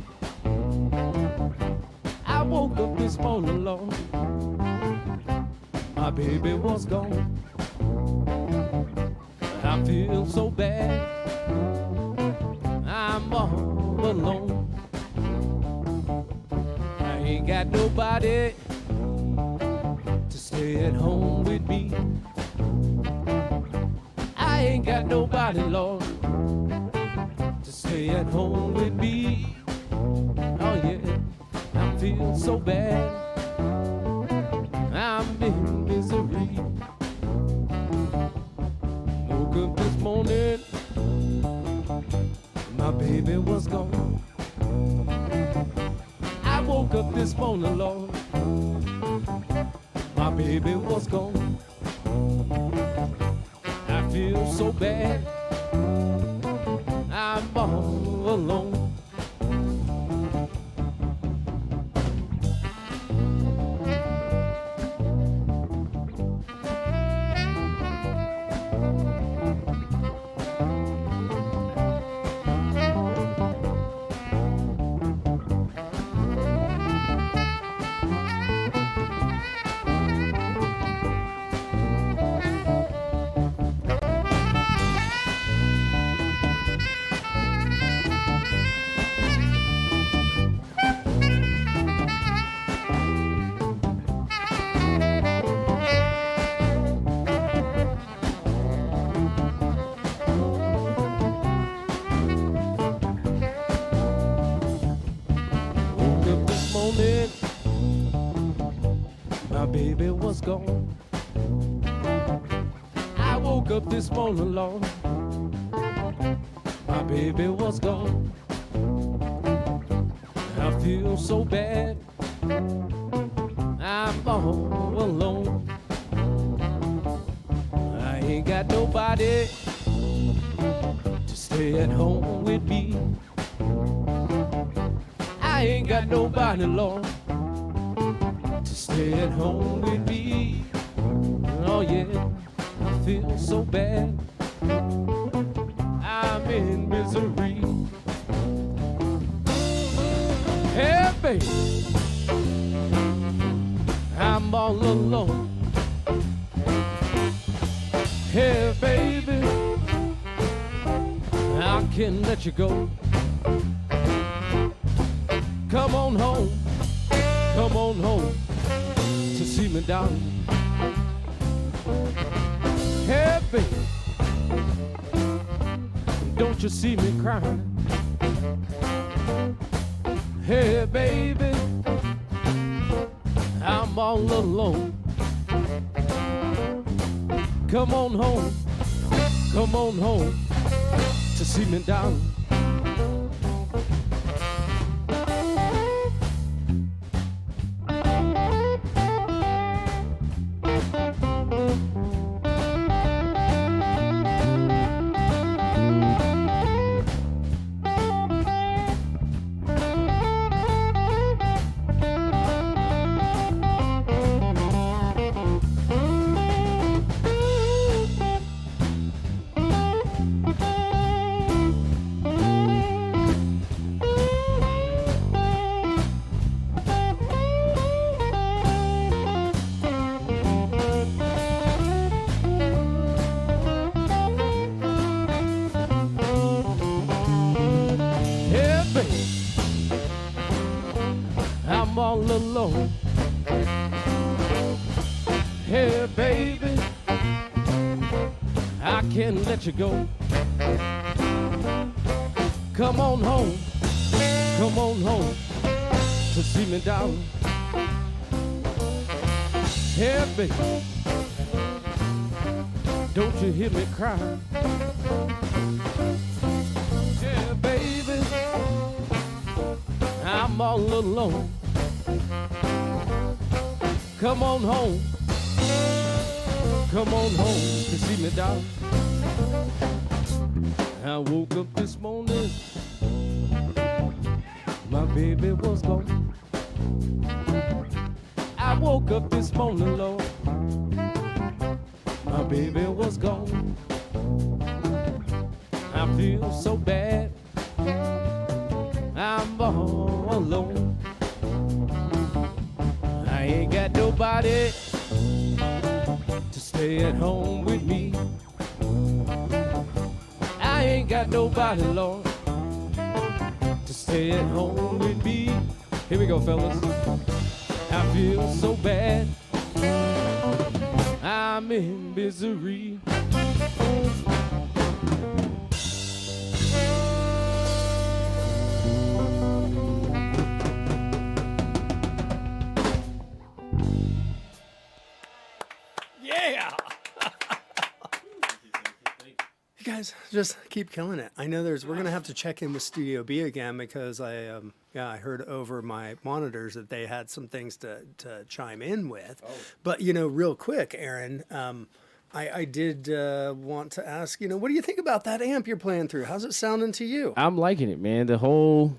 I woke up this morning, Lord, my baby was gone. I feel so bad, I'm all alone. I ain't got nobody to stay at home with me. I ain't got nobody, Lord, to stay at home with me. Oh yeah, I feel so bad, I'm in misery. Woke up this morning, my baby was gone. I woke up this morning, Lord, my baby was gone. I feel so bad, I'm all alone. My baby was gone. I woke up this morning, Lord, my baby was gone. I feel so bad, I'm all alone. I ain't got nobody to stay at home with me. I ain't got nobody, Lord, to stay at home with me. Oh yeah, I feel so bad, I'm in misery. Hey baby, I'm all alone. Hey baby, I can't let you go. Come on home to see me, darling. Hey baby, don't you see me crying? Hey baby, I'm all alone. Come on home. Come on home to see me, darling. Yeah, baby, I'm all alone. Hey, baby, I can't let you go. Come on home to see me, darling. Hey, baby, don't you hear me cry? Yeah, baby, I'm all alone. Come on home to see me, darling. I woke up this morning, my baby was gone. I woke up this morning, Lord, my baby was gone. I feel so bad, I'm all alone. I ain't got nobody to stay at home with me. I ain't got nobody, Lord, to stay at home with me. Here we go, fellas. I feel so bad, I'm in misery. Yeah. You guys just keep killing it. I know we're gonna have to check in with Studio B again because I heard over my monitors that they had some things to chime in with. But real quick, Aaron, I did want to ask, what do you think about that amp you're playing through? How's it sounding to you? I'm liking it, man. The whole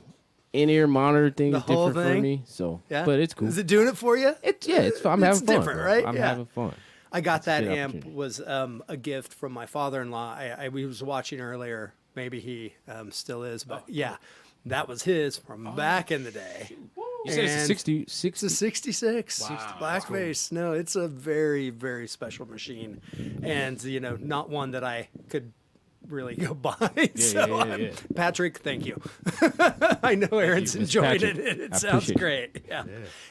in-ear monitor thing The is whole different for thing? me. So, Yeah, but it's cool. Is it doing it for you? It's I'm It's having fun. different, bro. right? I'm Yeah. having fun. I got that good amp opportunity. was a gift from my father-in-law. We was watching earlier. Maybe he still is, but yeah, that was his from back in the day. You said it's a And 60, It's a 66 Blackface. No, it's a very, very special machine, and not one that I could really go buy. yeah. Patrick, thank you. I know Aaron's Miss enjoyed Patrick. it. It I sounds appreciate great. Yeah.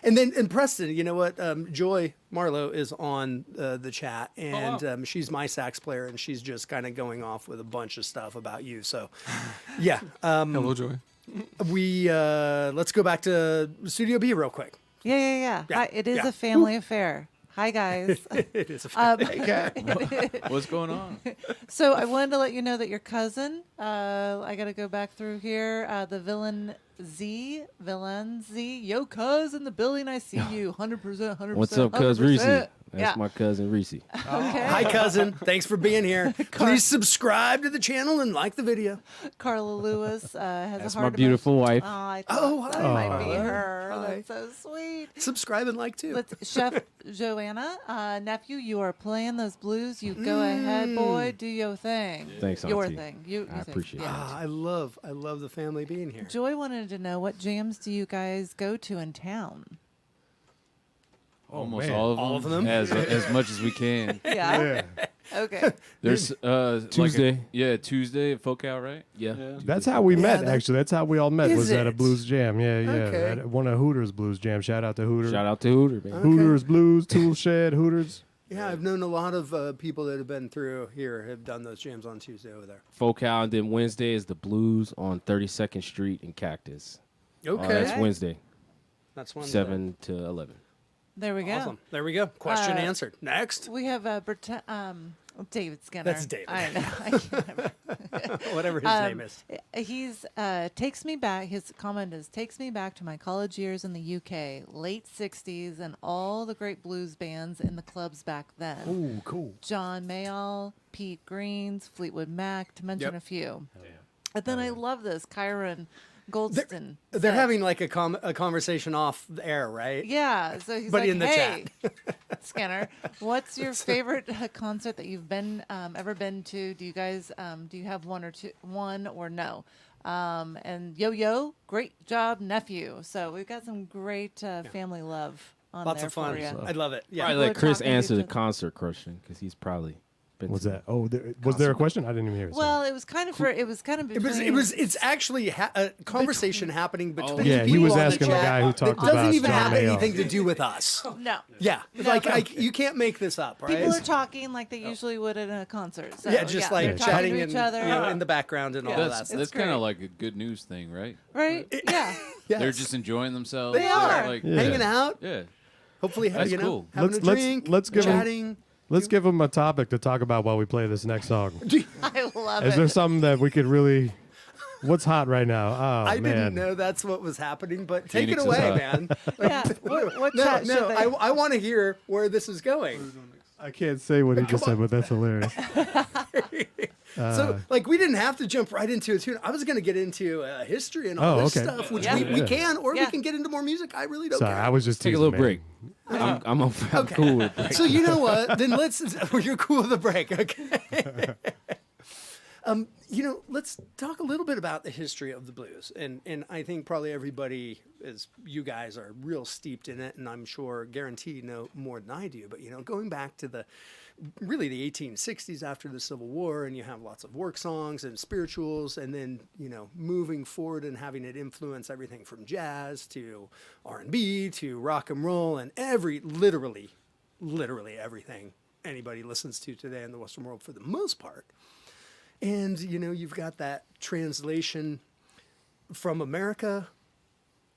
And Preston, you know what? Joy Marlowe is on the chat, and she's my sax player, and she's just kind of going off with a bunch of stuff about you. So, yeah. Hello, Joy. Let's go back to Studio B real quick. Yeah. Yeah, Hi, it is yeah. a family affair. Hi, guys. It is a What's going on? So I wanted to let you know that your cousin, I got to go back through here, the Villain Z, yo, cuz in the building, I see you, 100%, 100%. What's up, cuz 100%. Reese? That's Yeah. my cousin Reese. Okay. Hi, cousin. Thanks for being here. Please subscribe to the channel and like the video. Carla Lewis has That's a my heart beautiful wife. Oh, I Oh, thought that hi. might be her. Hi. That's so sweet. Subscribe and like too. Let's, Chef Joanna, nephew, you are playing those blues. You go ahead, boy. Do your thing. Thanks, Your Auntie. thing. You I think. appreciate it. I love the family being here. Joy wanted to know what jams do you guys go to in town? Almost man. all of them. As much as we can. Yeah. Okay. There's Tuesday. Tuesday at Folk Out, right? Yeah. That's how we met, that- actually. That's how we all met, Is was at a it? blues jam. Yeah. Okay. At one of Hooters blues jam. Shout out to Hooters. Shout out to Hooter, man. Hooters Blues, Tool Shed, Hooters. Yeah, I've known a lot of people that have been through here have done those jams on Tuesday over there. Folk Out, and then Wednesday is the blues on 32nd Street in Cactus. Okay, That's Wednesday, that's one. 7 to 11. There we go. Awesome. There we go. Question answered. Next. We have David Skinner. That's David. I know. I can't Whatever his name is. He's takes me back. His comment is takes me back to my college years in the UK, late '60s, and all the great blues bands in the clubs back then. Ooh, cool. John Mayall, Pete Green's, Fleetwood Mac, to mention a few. And then I love this Kyron Goldston. They're said- having like a conversation off the air, right? Yeah, so he's But like, in the "Hey, Skinner, what's your favorite concert that you've been ever been to? Do you guys do you have one or no?" And Yo, great job, nephew. So we've got some great family love on Lots there of fun. for you. I love it. Yeah. Probably We're let Chris talking to answer each the other. concert question because he's probably been. What's to- that? Oh, was there a question? I didn't even hear it. Well, it was kind of between, It's actually a conversation happening between Yeah, he people was on asking the chat guy who that talked doesn't about even John have Mayall. anything to do with us. no. Yeah, you can't make this up, right? People are talking like they usually would at a concert. So, yeah, just they're like talking chatting to and each other, in the background and all of that. That's Stuff. that's kind great. of like a good news thing, right? right? Yeah. Yes. They're just enjoying themselves. They are like, hanging out. Yeah. Hopefully, That's you know, cool. having a drink, let's give 'em- chatting. Let's give him a topic to talk about while we play this next song. I love Is it. there something that we could really? What's hot right now? Oh I man, didn't know that's what was happening, but take Phoenix it is away, hot. man. Yeah. What No, chat should no, they? I want to hear where this is going. I can't say what he just said, but that's hilarious. So, like, we didn't have to jump right into a tune. I was going to get into history and all Oh, this okay. stuff, which Yeah. we can, or we Yeah. can get into more music. I really don't Sorry, care. I was just Take a teasing, little man. break. I'm cool with break. So you know what? Then let's. You're cool with the break, okay? Let's talk a little bit about the history of the blues, and I think probably everybody, as you guys are real steeped in it, and I'm sure, guarantee, know more than I do. But going back to the 1860s after the Civil War, and you have lots of work songs and spirituals, and then moving forward and having it influence everything from jazz to R&B to rock and roll, and literally everything anybody listens to today in the Western world for the most part. And, you've got that translation from America,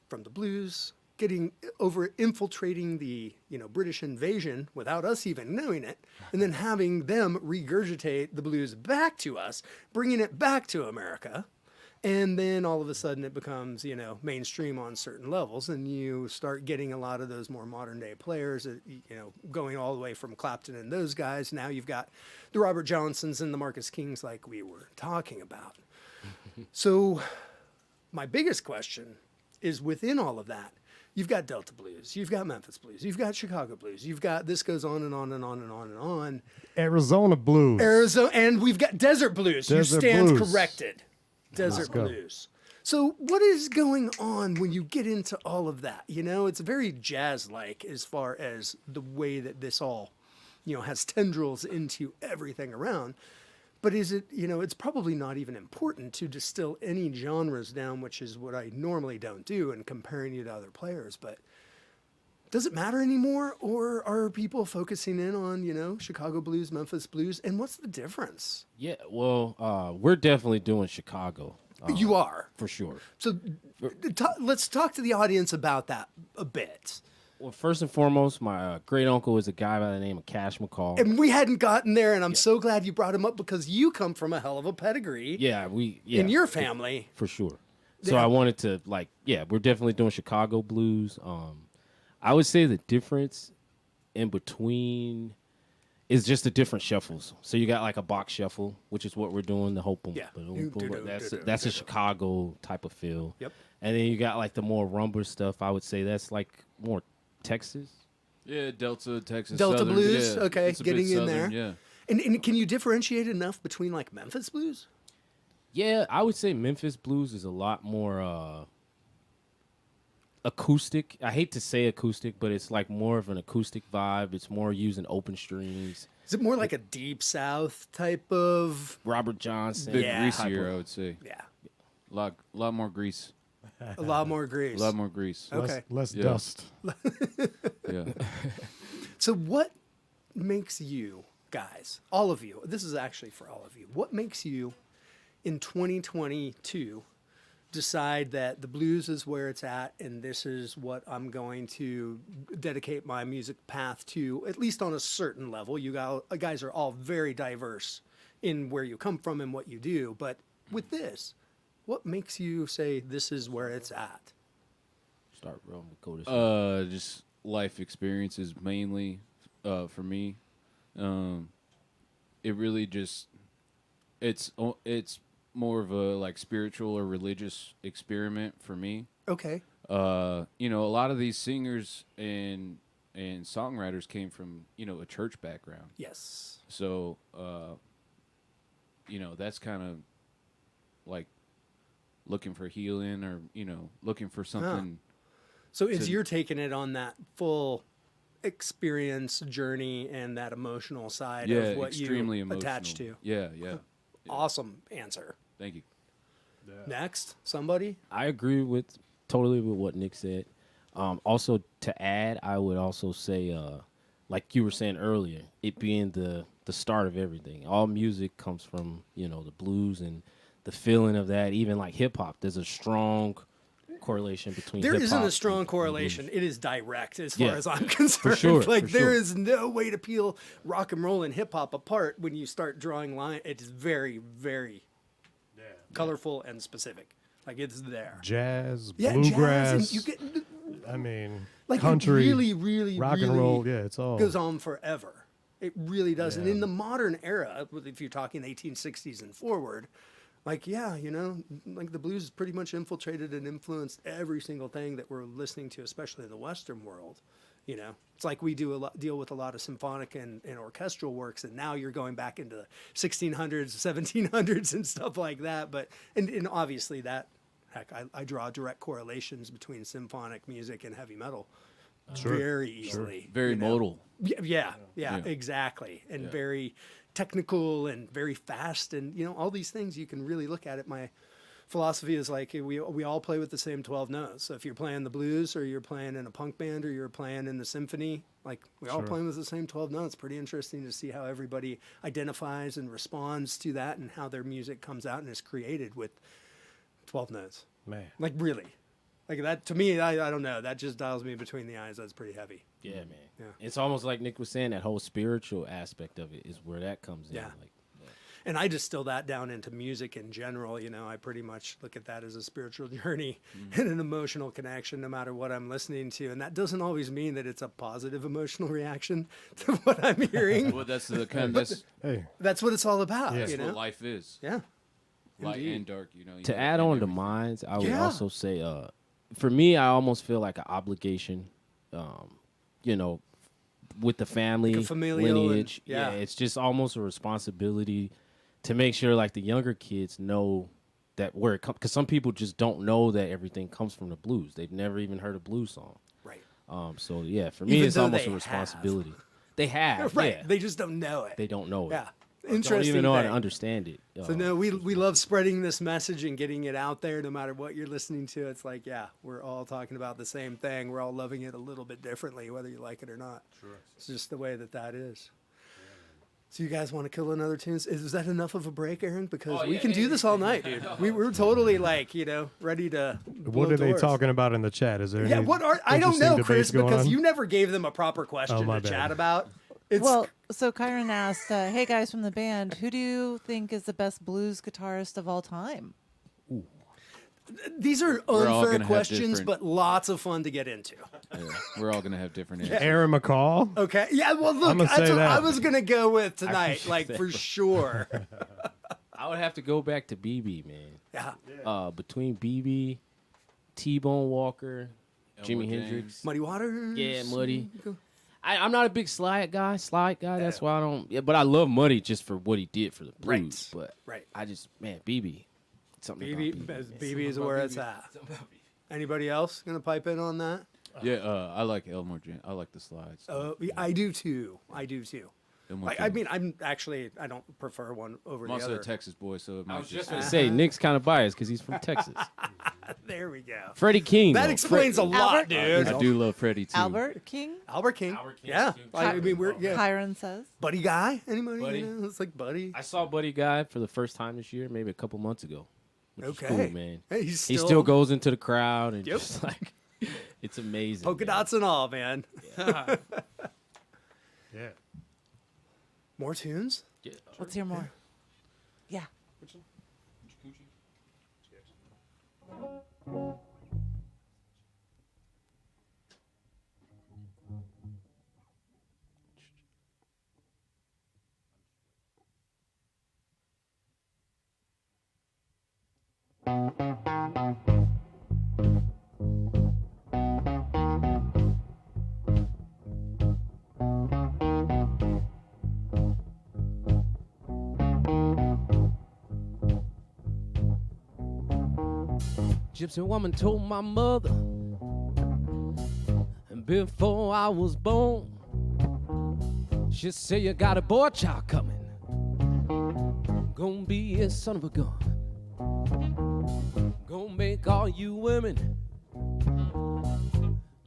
from the blues, getting over infiltrating the, British invasion without us even knowing it, and then having them regurgitate the blues back to us, bringing it back to America. And then all of a sudden it becomes, mainstream on certain levels, and you start getting a lot of those more modern day players, going all the way from Clapton and those guys. Now you've got the Robert Johnsons and the Marcus Kings like we were talking about. So my biggest question is, within all of that, you've got Delta Blues, you've got Memphis Blues, you've got Chicago Blues, you've got, this goes on and on and on and on and on. Arizona blues. Arizona, and we've got Desert Blues. Desert You stand Blues. corrected. Desert go. Blues. So what is going on when you get into all of that? It's very jazz-like as far as the way that this all, has tendrils into everything around. But is it, it's probably not even important to distill any genres down, which is what I normally don't do in comparing you to other players. But does it matter anymore? Or are people focusing in on, Chicago Blues, Memphis Blues? And what's the difference? Yeah, well, we're definitely doing Chicago. You are. For sure. So let's talk to the audience about that a bit. Well, first and foremost, my great uncle is a guy by the name of Cash McCall. And we hadn't gotten there, and I'm so glad you brought him up because you come from a hell of a pedigree in your family. For sure. So Yeah. I wanted to we're definitely doing Chicago blues. I would say the difference in between is just the different shuffles. So you got like a box shuffle, which is what we're doing, the whole boom, Yeah. boom, boom. That's a Chicago type of feel. Yep. And then you got like the more rumba stuff. I would say that's like more Texas. Yeah, Delta, Texas. Delta Southern, Blues, yeah, okay, it's a bit getting in Southern, there. Yeah. And can you differentiate enough between like Memphis Blues? Yeah, I would say Memphis blues is a lot more acoustic. I hate to say acoustic, but it's like more of an acoustic vibe. It's more using open strings. Is it more like a deep South type of? Robert Johnson. Bit Yeah. greasier, I would say. Yeah, Lot more grease. a lot more grease. A lot more grease. Okay. Less Yeah. dust. Yeah. So what makes you guys, all of you, this is actually for all of you, what makes you in 2022 decide that the blues is where it's at and this is what I'm going to dedicate my music path to, at least on a certain level. You guys are all very diverse in where you come from and what you do, but with this, what makes you say this is where it's at? Start, bro. Go this way. Just life experiences mainly, for me. It really just it's more of a like spiritual or religious experiment for me. Okay. A lot of these singers and songwriters came from, a church background. Yes. So, that's kind of like looking for healing or, looking for something. So you're taking it on that full experience journey and that emotional side of what extremely you emotional. attach to. Yeah. Awesome answer. Thank you. Next, somebody? I agree totally with what Nick said. Also, to add, I would also say, like you were saying earlier, it being the start of everything. All music comes from, the blues and the feeling of that. Even like hip hop, there's a strong correlation between There hip-hop isn't a strong and correlation. blues. It is direct as far Yeah. as I'm concerned. sure, Like for there sure. is no way to peel rock and roll and hip hop apart when you start drawing line. It is very, very colorful and specific. Like it's there. Jazz, Yeah, bluegrass. jazz, and you get I mean, like country, it really, really, rock really and roll. Yeah, it's all. goes on forever. It really does. And Yeah. in the modern era, if you're talking 1860s and forward, like, like the blues pretty much infiltrated and influenced every single thing that we're listening to, especially in the Western world. It's like we deal with a lot of symphonic and orchestral works, and now you're going back into the 1600s, 1700s, and stuff like that. But and obviously that, heck, I draw direct correlations between symphonic music and heavy metal very easily. Very modal. Yeah, Yeah. exactly. And very technical and very fast. And, all these things you can really look at it. My philosophy is like we all play with the same 12 notes. So if you're playing the blues or you're playing in a punk band or you're playing in the symphony, like we all playing with the same 12 notes. Pretty interesting to see how everybody identifies and responds to that and how their music comes out and is created with 12 notes. Man. Like really. Like that, to me, I don't know. That just dials me between the eyes. That's pretty heavy. Yeah, man. Yeah. It's almost like Nick was saying, that whole spiritual aspect of it is where that comes in. Yeah. Like, And I distill that down into music in general. I pretty much look at that as a spiritual journey and an emotional connection no matter what I'm listening to. And that doesn't always mean that it's a positive emotional reaction to what I'm hearing. Well, that's the kind of Hey, That's what it's all about, Yeah. that's what life is. Yeah. Light Indeed. and dark. You to know, add and on to everything. mines, I would Yeah. also say, for me, I almost feel like an obligation, with the family, Like a familial and- lineage. yeah. It's just almost a responsibility to make sure like the younger kids know that where it comes, because some people just don't know that everything comes from the blues. They've never even heard a blues song. Right. So yeah, for me, Even it's though almost they a have. responsibility. They have, Right. yeah. They just don't know it. They don't know it. Yeah. Don't Interesting even know how to thing. understand it. So no, we love spreading this message and getting it out there no matter what you're listening to. It's like, we're all talking about the same thing. We're all loving it a little bit differently, whether you like it or not. Sure. It's just the way that is. So you guys want to kill another tune? Is that enough of a break, Aaron? Because we can do this all night, dude. We're totally like, ready to blow what are they doors. talking about in the chat? Is there Yeah, any what are I don't interesting know, Chris, debates going because on? you never gave them a proper question my to bad. chat about. It's Well, so Kyron asked, "Hey guys from the band, who do you think is the best blues guitarist of all time?" these are We're all unfair gonna have questions, different- but lots of fun to get into. Yeah, we're all gonna have different answers. Aaron McCall? Okay. Yeah. Well, look, I'ma that's say what that. I was gonna go with tonight, appreciate like that, for bro. sure. I would have to go back to BB, man. Yeah. Between BB, T-Bone Walker, Jimi James. Hendrix. Muddy Waters. Yeah, Muddy. I'm not a big slide guy. That's why I don't. Yeah, but I love Muddy just for what he did for the blues. But Right. I just, man, BB. Something BB, about BB. BB is where it's at. Anybody else gonna pipe in on that? Yeah, I like Elmore James. I like the slides. I do too. Elmore I James. mean, I don't prefer one over I'm the also other. a Texas boy, so it might just. I say Nick's kind of biased because he's from Texas. There we go. Freddie King. That though. explains a lot, Albert? dude. I do love Freddie too. Albert King, Albert King. Albert King, Yeah. too. I mean, yeah. Kyron says. Buddy Guy. Anybody? Buddy. It's like Buddy. I saw Buddy Guy for the first time this year, maybe a couple months ago. which is Okay. cool, man. Hey, he's He still, still goes into the crowd and Yep. just like, it's amazing. polka man. dots and all, man. Yeah. More tunes? Yeah. Let's hear more. Yeah. Gypsy woman told my mother, and before I was born, she said, you got a boy child coming, gonna be a son of a gun, gonna make all you women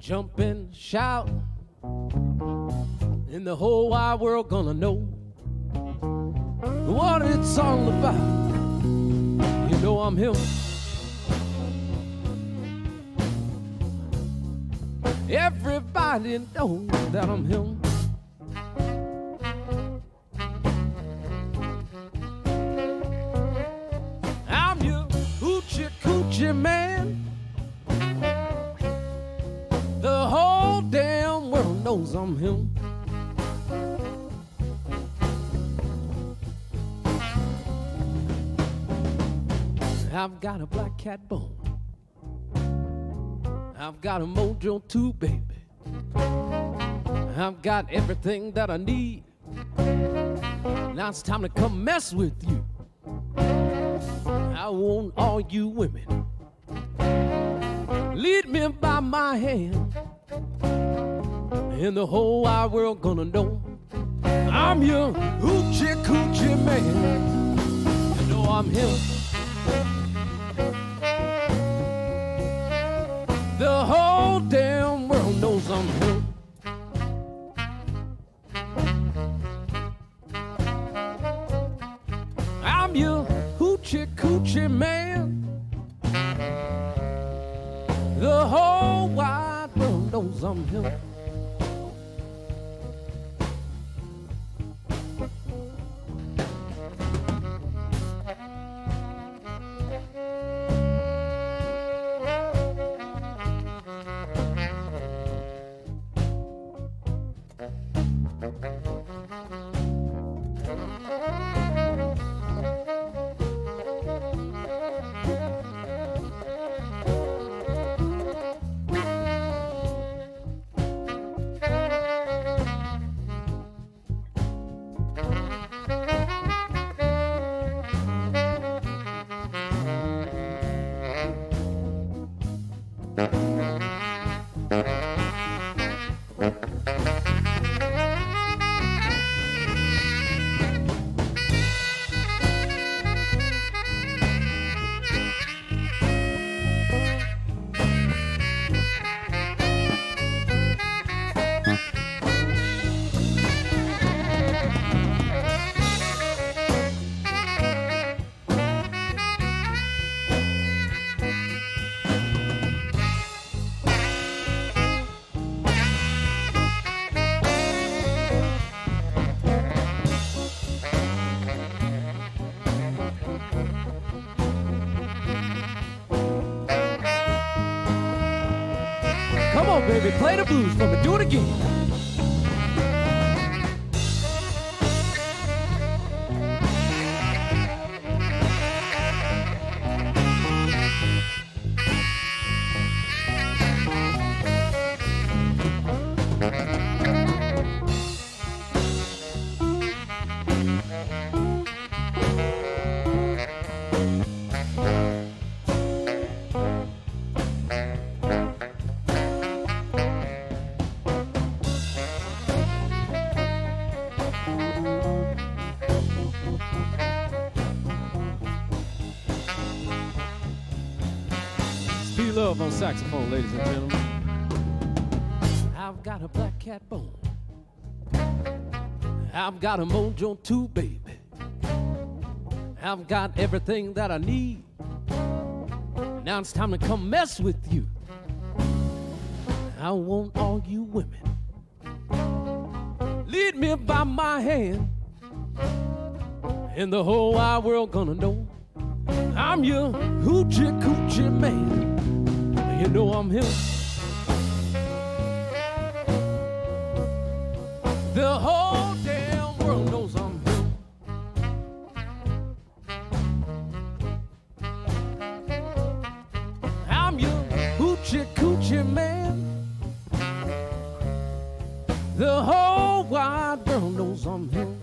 jump and shout, and the whole wide world gonna know what it's all about. You know I'm him. Everybody knows that I'm him. I'm your hoochie coochie man. The whole damn world knows I'm him. I've got a black cat bone. I've got a mojo too, baby. I've got everything that I need. Now it's time to come mess with you. I want all you women. Lead me by my hand. And the whole wide world gonna know I'm your hoochie coochie man. You know I'm him. The whole damn world knows I'm him. I'm your hoochie coochie man. The whole wide world knows I'm him. Come on, baby, play the blues for me. Do it again. Love on saxophone, ladies and gentlemen. I've got a black cat bone. I've got a mojo too, baby. I've got everything that I need. Now it's time to come mess with you. I want all you women. Lead me by my hand, and the whole wide world gonna know I'm your hoochie coochie man. You know I'm him. The whole damn world knows I'm him. I'm your hoochie coochie man. The whole wide world knows I'm him.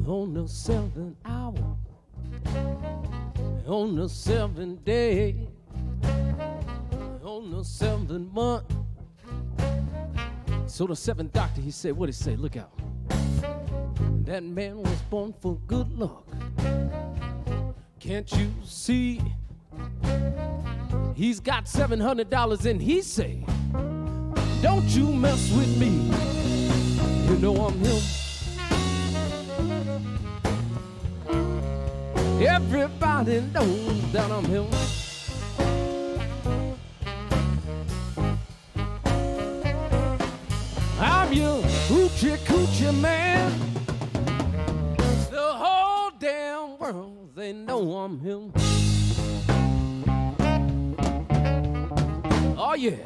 On the 7th hour, on the 7th day, on the 7th month. So the 7th doctor, he said, what'd he say? Look out. That man was born for good luck. Can't you see? He's got $700 and he say, don't you mess with me. You know I'm him. Everybody knows that I'm him. I'm your hoochie coochie man. The whole damn world, they know I'm him. Oh yeah.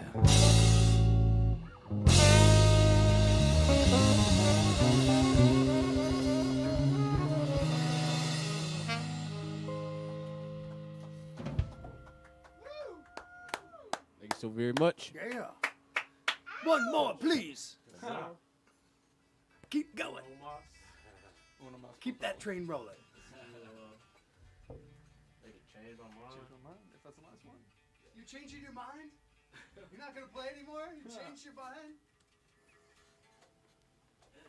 Thank you so very much. Yeah. One more, please. Keep going. Keep that train rolling. You changing your mind? You're not gonna play anymore? You changed your mind?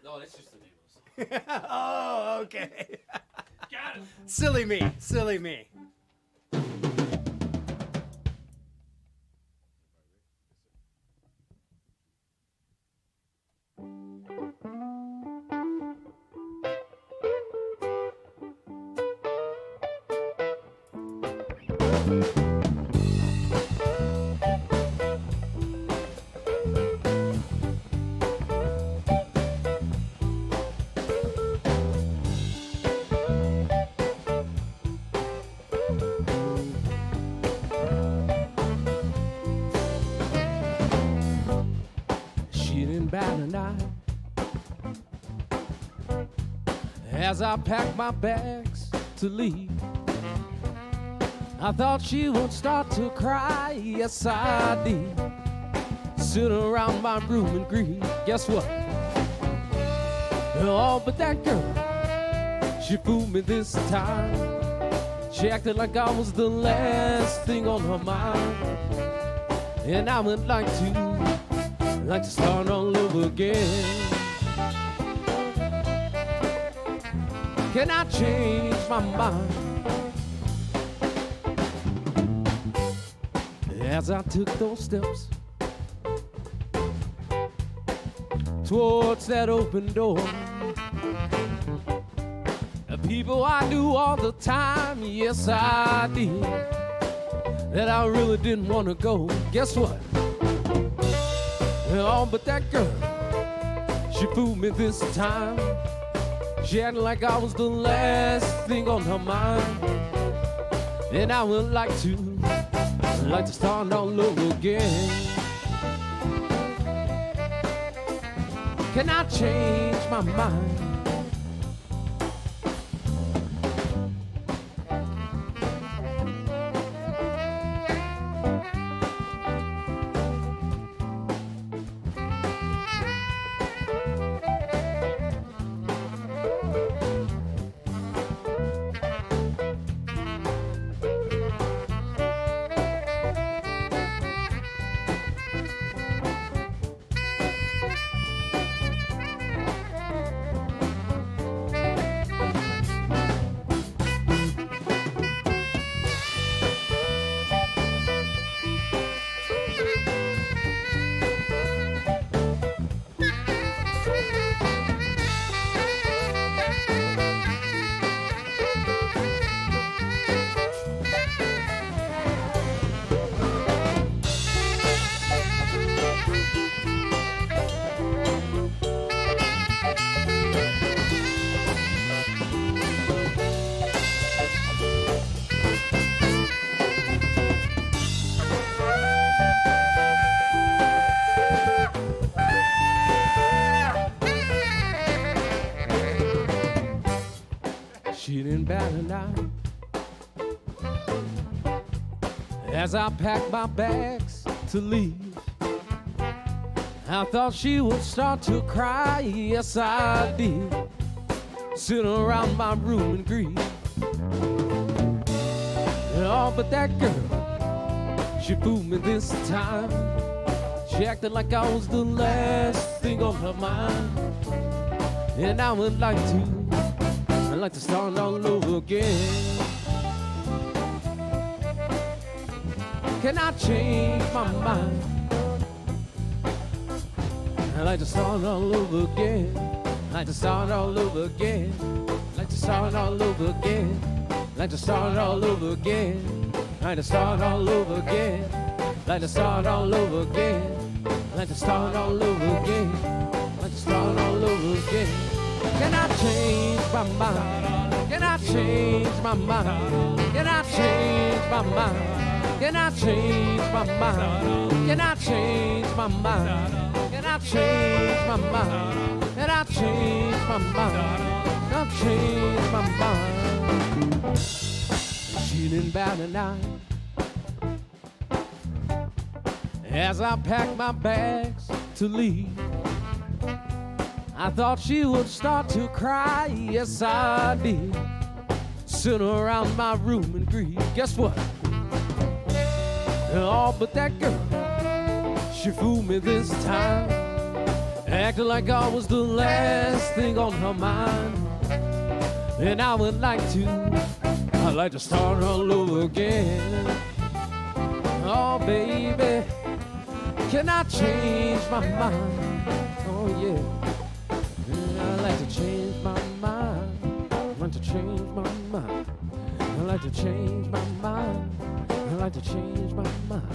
No, that's just the name of the song. Oh, okay. Got it. Silly me. Silly me. As I packed my bags to leave, I thought she would start to cry. Yes, I did. Sit around my room and grieve. Guess what? Oh, but that girl, she fooled me this time. She acted like I was the last thing on her mind. And I would like to start all over again. Can I change my mind? As I took those steps towards that open door, the people I knew all the time, yes I did, that I really didn't want to go. Guess what? Oh, but that girl, she fooled me this time. She acted like I was the last thing on her mind. And I would like to start all over again. Can I change my mind? She didn't bat an eye as I packed my bags to leave. I thought she would start to cry, yes I did, sit around my room and grieve. Oh, but that girl, she fooled me this time. She acted like I was the last thing on her mind. And I would like to start all over again. Can I change my mind? I'd like to start all over again. I'd like to start all over again. I'd like to start all over again. I'd like to start all over again. I'd like to start all over again. I'd like to start all over again. I'd like to start all over again. I'd like to start all over again. Can I change my mind? Can I change my mind? Can I change my mind? Can I change my mind? Can I change my mind? Can I change my mind? Can I change my mind? Can I change my mind? She didn't bat an eye as I packed my bags to leave. I thought she would start to cry, yes I did, sit around my room and grieve. Guess what? Oh, but that girl, she fooled me this time, acting like I was the last thing on her mind. And I would like to start all over again. Oh baby, can I change my mind? Oh yeah. I'd like to change my mind. I'd like to change my mind. I'd like to change my mind. I'd like to change my mind.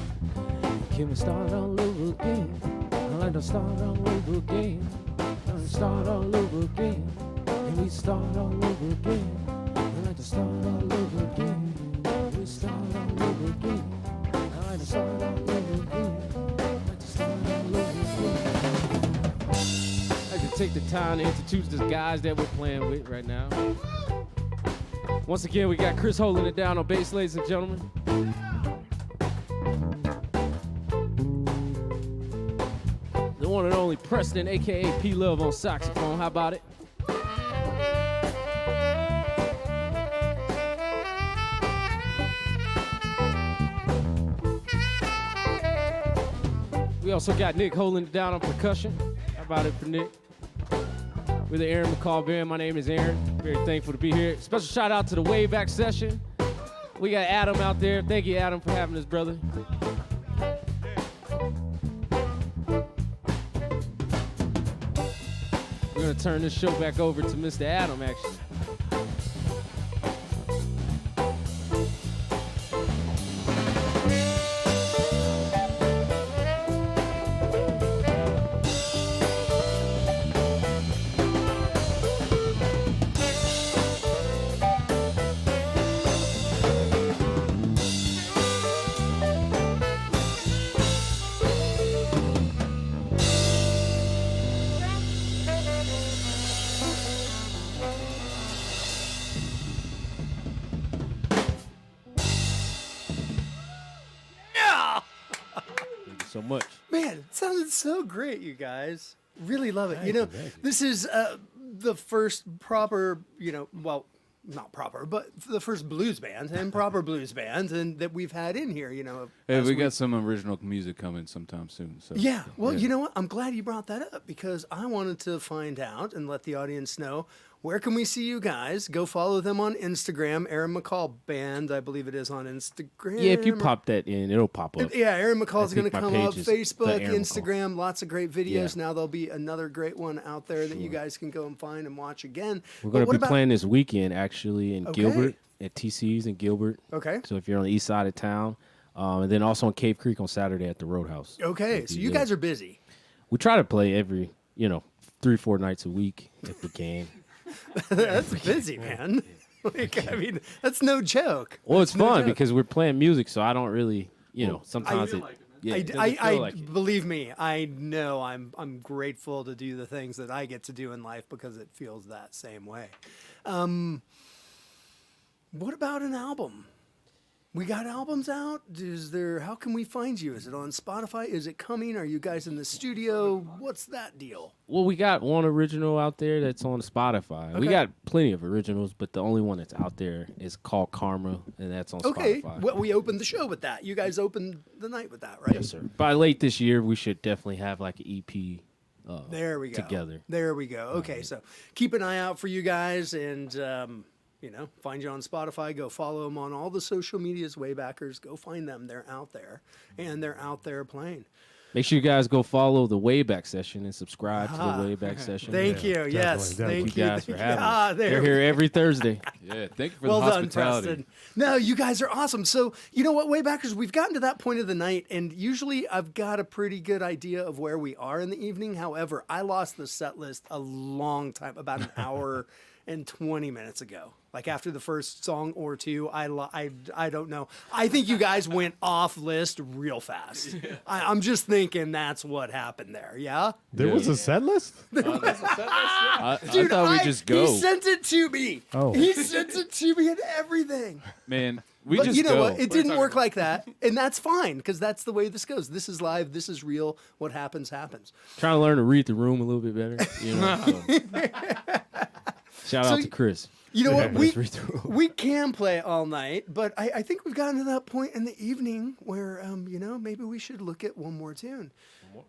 Can we start all over again? I'd like to start all over again. I'd like to start all over again. Can we start all over again? I'd like to start all over again. Can we start all over again? I'd like to start all over again. I'd like to start all over again. I'd like to take the time to introduce the guys that we're playing with right now. Once again, we got Chris holding it down on bass, ladies and gentlemen. The one and only Preston, a.k.a. P-Love on saxophone. How about it? We also got Nick holding it down on percussion. How about it for Nick? We're the Aaron McCall Band. My name is Aaron. Very thankful to be here. Special shout out to the way back session. We got Adam out there. Thank you, Adam, for having us, brother. We're going to turn this show back over to Mr. Adam, actually. So much. Man, it sounded so great, you guys. Really love it. This is the first proper, well, not proper, but the first blues band and proper blues band and that we've had in here, Hey, we got some original music coming sometime soon. So Yeah, well, you know what? I'm glad you brought that up because I wanted to find out and let the audience know where can we see you guys. Go follow them on Instagram, Aaron McCall Band, I believe it is on Instagram. Yeah, if you pop that in, it'll pop up. Yeah, Aaron McCall's going to come up. Facebook, Aaron Instagram, McCall. lots of great videos. Now there'll be another great one out there that you guys can go and find and watch again. We're going to be playing this weekend, actually, in Gilbert, at TC's in Gilbert. Okay. So if you're on the east side of town, and then also in Cave Creek on Saturday at the Roadhouse. Okay, so you guys are busy. We try to play every, 3-4 nights a week if we can. That's busy, man. That's no joke. Well, it's fun because we're playing music, so I don't really, sometimes believe me, I know I'm grateful to do the things that I get to do in life because it feels that same way. What about an album? We got albums out. How can we find you? Is it on Spotify? Is it coming? Are you guys in the studio? What's that deal? Well, we got one original out there that's on Spotify. Okay. We got plenty of originals, but the only one that's out there is called Karma, and that's on Spotify. Well, we opened the show with that. You guys opened the night with that, right? Yes, sir. By late this year, we should definitely have like an EP there we go. together. There we go. Okay, so keep an eye out for you guys and, find you on Spotify. Go follow them on all the social medias, Waybackers. Go find them. They're out there, and they're out there playing. Make sure you guys go follow the Wayback Session and subscribe to the Wayback Session. Thank you. Yes. Thank you guys for having us. There They're here every Thursday. Yeah, thank you for well the done, hospitality. Preston. No, you guys are awesome. So, you know what, Waybackers, we've gotten to that point of the night, and usually I've got a pretty good idea of where we are in the evening. However, I lost the set list a long time, about an hour and 20 minutes ago. Like after the first song or two, I don't know. I think you guys went off list real fast. I'm just thinking that's what happened there. Yeah. There was a set list? I thought we just go. He sent it to me. Oh. He sent it to me and everything. Man, we But just you know go. what? It didn't work like that, and that's fine because that's the way this goes. This is live. This is real. What happens, happens. Trying to learn to read the room a little bit better. Shout out to Chris. You know what? Let's read through. We can play all night, but I think we've gotten to that point in the evening where maybe we should look at one more tune.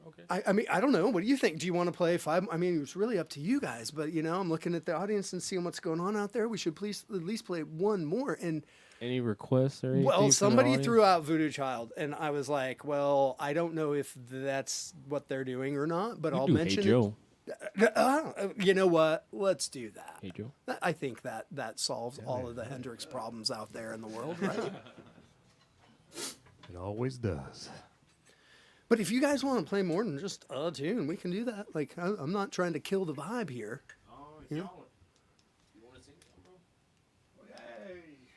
Okay. I don't know. What do you think? Do you want to play 5? I mean, it's really up to you guys, but I'm looking at the audience and seeing what's going on out there. We should please at least play one more. And Any requests or anything? well, somebody threw out Voodoo Child, and I was like, well, I don't know if that's what they're doing or not, but I'll mention Hey Joe. You know what? Let's do that. Hey Joe. I think that solves all of the Hendrix problems out there in the world, right? It always does. But if you guys want to play more than just a tune, we can do that. Like, I'm not trying to kill the vibe here.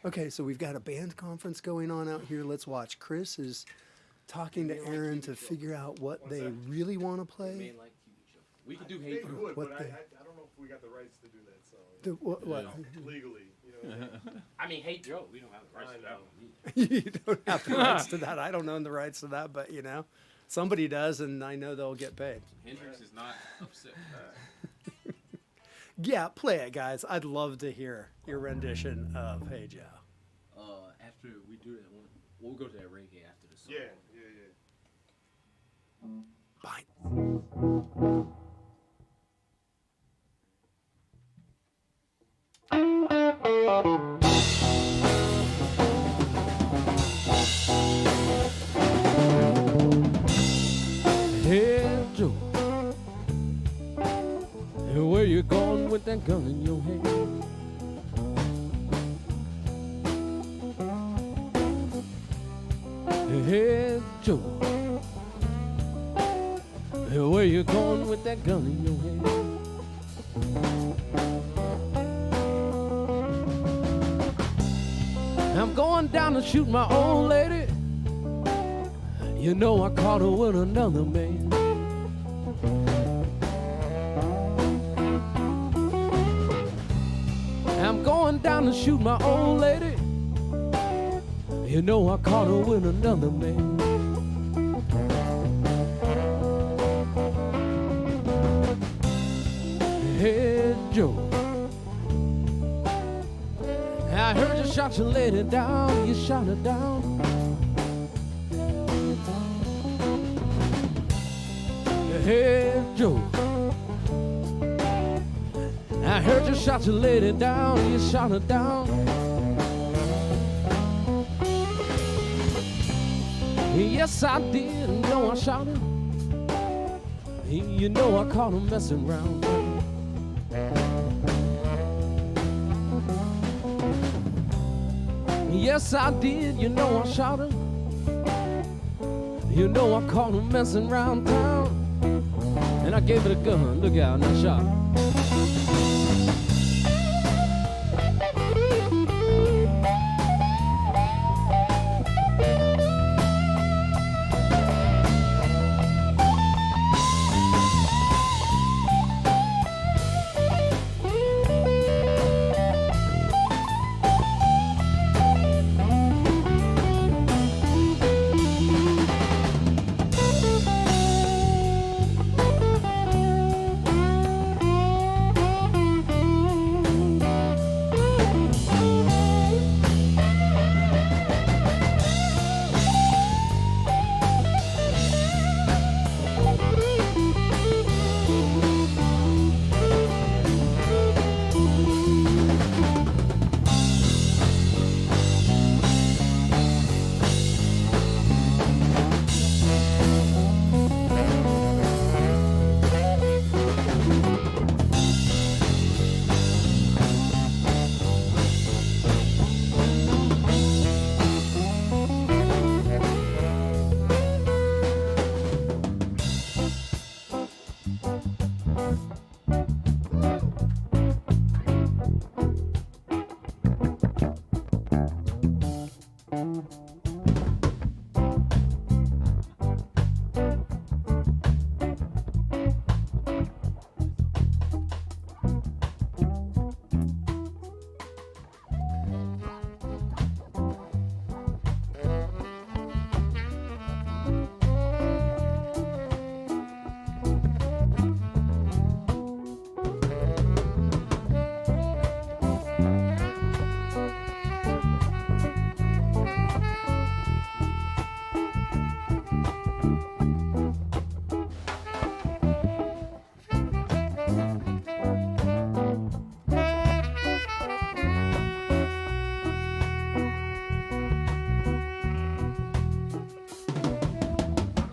Okay, so we've got a band conference going on out here. Let's watch. Chris is talking to Aaron to figure out what they really want to play. We can do hate. They would, What but the- I don't know if we got the rights to do that. So What? legally, you know. I mean, hate Joe. We don't have the rights to that one. You don't have the rights to that. I don't own the rights to that, but somebody does, and I know they'll get paid. Hendrix is not upset with that. Yeah, play it, guys. I'd love to hear your rendition of Hey Joe. After we do that one, we'll go to that reggae after the song. Bye. Hey Joe, hey, where you going with that gun in your hand? Hey Joe, hey, where you going with that gun in your hand? I'm going down to shoot my old lady. You know I caught her with another man. I'm going down to shoot my old lady. You know I caught her with another man. Hey Joe, I heard you shot your lady down. You shot her down. Hey Joe, I heard you shot your lady down. You shot her down. Yes, I did. No, I shot her. You know I caught her messing around. Yes, I did. You know I shot her. You know I caught her messing around town. And I gave it a gun. Look out, and I shot her.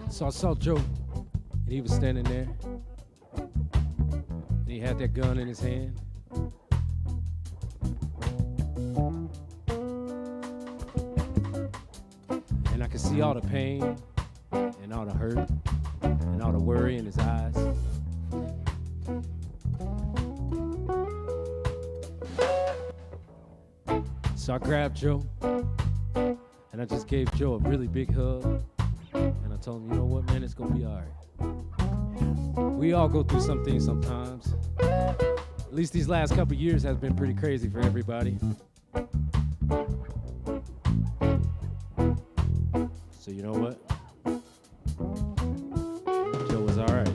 So I saw Joe, and he was standing there, and he had that gun in his hand. And I could see all the pain, and all the hurt, and all the worry in his eyes. So I grabbed Joe, and I just gave Joe a really big hug. And I told him, you know what, man, it's gonna be all right. We all go through some things sometimes. At least these last couple years has been pretty crazy for everybody. So you know what? Joe was all right.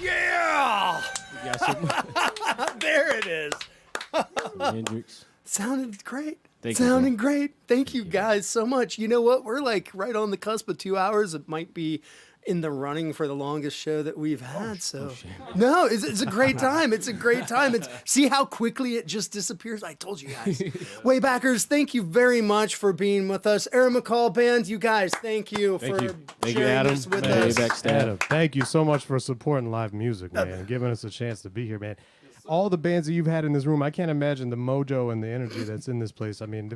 Yeah! You got some There it is. Hendrix. Sounded great. Thank you, Sounding great. Thank you guys so much. You know what? We're like right on the cusp of 2 hours. It might be in the running for the longest show that we've had. No, it's a great time. It's a great time. See how quickly it just disappears. I told you guys. Waybackers, thank you very much for being with us. Aaron McCall Band, you guys, thank you for Thank you, sharing Adam. this with Man, us. Wayback staff. Adam, thank you so much for supporting live music, man, and giving us a chance to be here, man. All the bands that you've had in this room, I can't imagine the mojo and the energy that's in this place. I mean,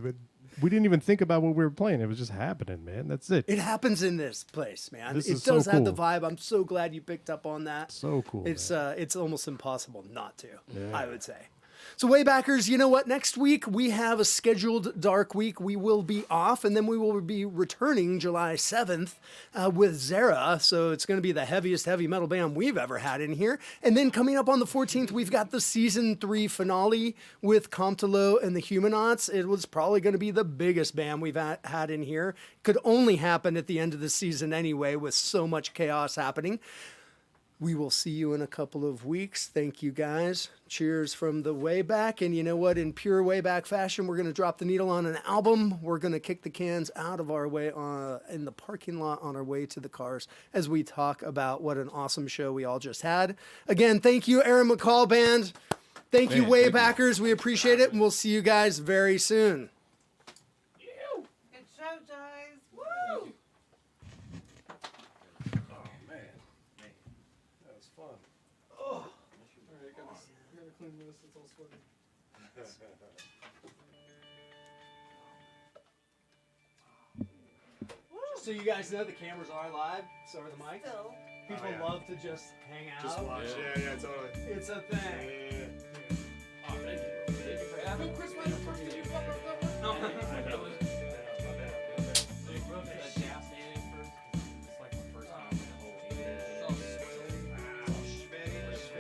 we didn't even think about what we were playing. It was just happening, man. That's it. It happens in this place, man. This It is so does have the cool. vibe. I'm so glad you picked up on that. So cool. It's almost impossible not to, I would say. So Waybackers, you know what? Next week we have a scheduled dark week. We will be off, and then we will be returning July 7th with Zara. So it's going to be the heaviest heavy metal band we've ever had in here. And then coming up on the 14th, we've got the season 3 finale with Comptolo and the Humanauts. It was probably going to be the biggest band we've had in here. Could only happen at the end of the season anyway, with so much chaos happening. We will see you in a couple of weeks. Thank you, guys. Cheers from the way back. And you know what? In pure way back fashion, we're going to drop the needle on an album. We're going to kick the cans out of our way in the parking lot on our way to the cars as we talk about what an awesome show we all just had. Again, thank you, Aaron McCall Band. Thank you, Waybackers. We appreciate it, and we'll see you guys very soon. Good show, guys. Woo! Clean this, it's all sweaty. So you guys know the cameras are live, so are the mics. Still. People love to just hang out. Just watch. Yeah, totally. It's a thing.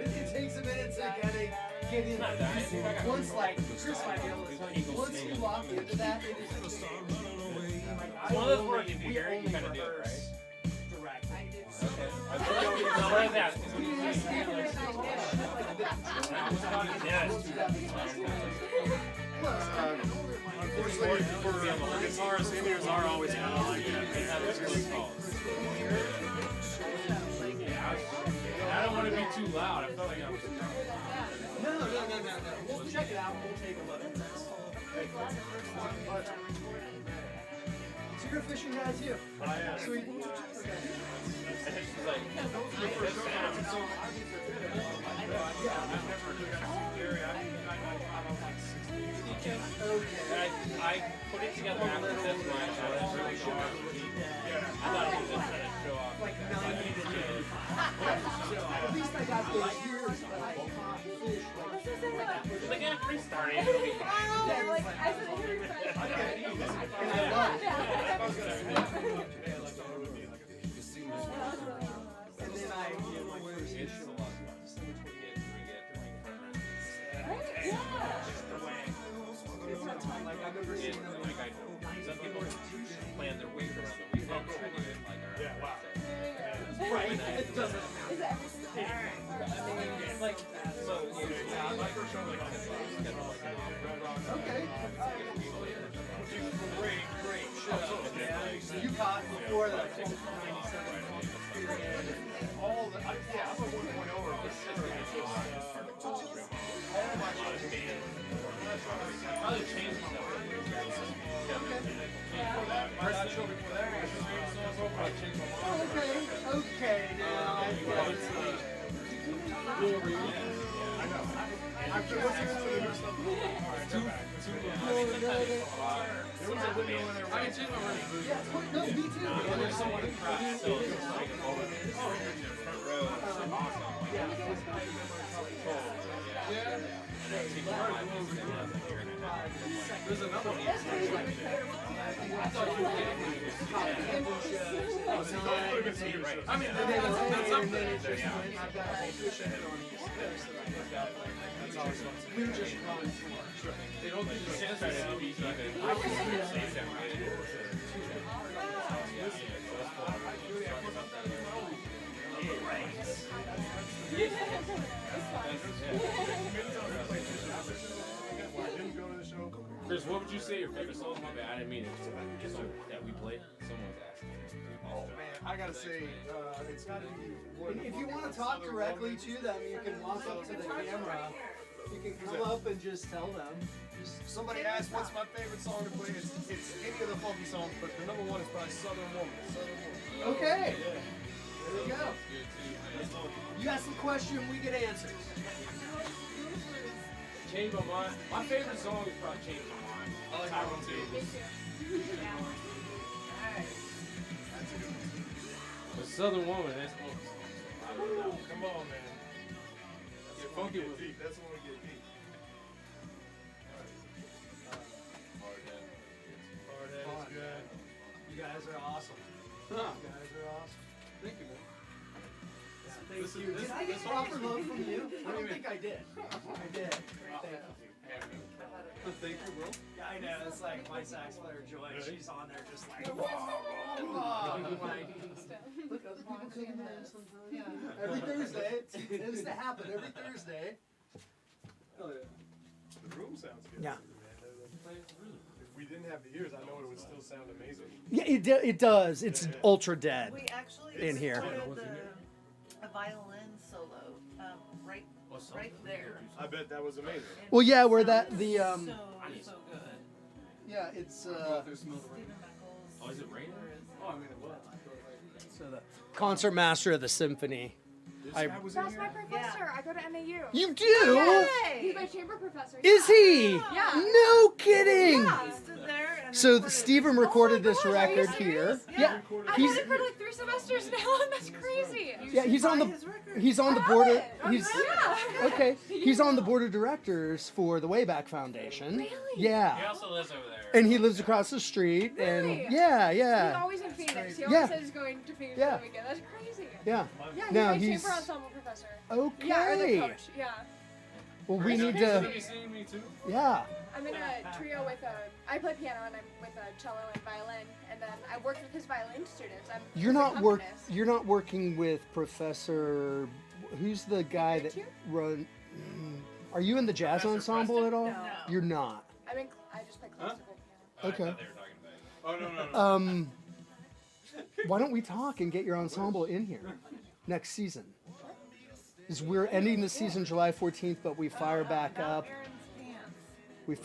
It takes a minute to get in. Once, like, Chris might be able to tell you, once you lock into that, it is a game. Like, One of those words, if you hear it, you kind of do it, right? Direct. What is that? Unfortunately, Usually for guitarists, in-ears are always kind of like that. They have those close calls. I don't want to be too loud. I felt like I was. No. We'll check it out. We'll take a look. So you're a fishing guy too? Sweet. I put it together after this one. I was really sure. I thought it was just trying to show off. Like 90 to 10. At least I got those years, but I caught fish Like, yeah, restarting. It'll be fine. and I love it. And then I did my first fish. Like I remember seeing them Some people plan their week around the weekend. I do it like around right. It doesn't matter. like so. Yeah, my first show like Okay. Great show. So you caught before the 97 period. all the I'm a 1.0 or probably changed stuff. Okay, now. I can change my mind. No, me too. And there's someone in class, so it's just like, oh, you're in the front row. It's awesome. There's another one. I mean, that's up there. I've got a fish head on East Coast that I picked up. That's always fun. We were just calling too much. They don't do Just try to be even. I was just say Chris, what would you say your favorite song? My bad, I didn't mean it. Just that we played. Someone's asking. Oh man, I gotta say, it's gotta be. If you want to talk directly to them, you can walk up to the camera. You can come up and just tell them. Somebody asked what's my favorite song to play. It's any of the funky songs, but the number one is probably Southern Woman. Okay. There you go. You ask the question, we get answers. Change my mind. My favorite song is probably Change My Mind. I like that one too. The Southern Woman, that's Come on, man. Get funky with it. Deep. That's when we get deep. Hard head is good. You guys are awesome. You guys are awesome. Thank you, man. Thank This is- you. this- Did I get this proper song- love from you? I don't think I did. I did. Thank you. Thank you, bro. Yeah, I know. It's like my sax player Joy. She's on there just like. I'm like, look, other people come in there sometimes. Every Thursday. It tends to happen every Thursday. Hell yeah. The room sounds good. Yeah. If we didn't have the ears, I know it would still sound amazing. Yeah, it does. It's ultra dead. We actually In here. recorded a violin solo right there. I bet that was amazing. Well, yeah, where that So good. yeah, it's Stephen Beckles. Oh, is it raining? Oh, I mean, it was. so the concert master of the symphony. This I- guy was in That's my here. professor. I go to NAU. You do? He's my chamber professor. Is he? Yeah. No kidding. Yeah. Stood there and So recorded. Stephen recorded this gosh, are you record here. serious? Yeah. I've He's had it for like 3 semesters now, and that's crazy. yeah, he's on Buy the his record. he's on the I board have of it. he's Yeah. okay. He's on the board of directors for the Wayback Foundation. Really? He Yeah. also lives over there. And he lives across the street and Really? yeah, He's yeah. always in Phoenix. He Yeah. always says he's going to Phoenix Yeah. for the weekend. That's crazy. Yeah. Yeah, he's No, my he's chamber ensemble professor. okay. Yeah, or the coach. Yeah. Well, we need Should to be seeing me too. yeah. I'm in a trio with I play piano and I'm with a cello and violin, and then I worked with his violin students. You're his not accompanist. you're not working with Professor who's the guy that Here? run Are you in the jazz Professor ensemble Preston? at all? No. You're not. I just play classical piano. Okay. Oh, no. Why don't we talk and get your ensemble in here next season? Because we're ending the season July 14th, but we fire back up. We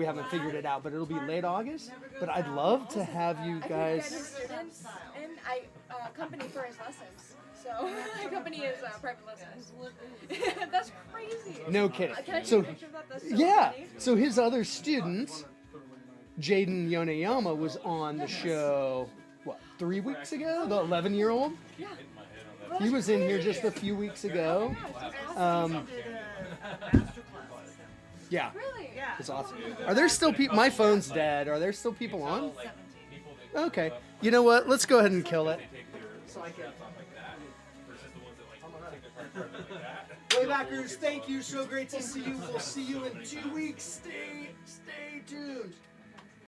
haven't figured it out, but it'll be late August. But I'd love to have you guys. I think we had his students, and I accompany for his lessons. So I accompany his private lessons. That's crazy. No kidding. Can I take So, a picture of that? That's so yeah. funny. So his other student, Jaden Yoneyama, was on the show, 3 weeks ago? The 11-year-old? Yeah. He was in here just a few weeks ago. Yeah. Really? It's awesome. Are there still people? My phone's dead. Are there still people on? Okay. You know what? Let's go ahead and kill it. Waybackers, thank you. So great to see you. We'll see you in 2 weeks. Stay tuned.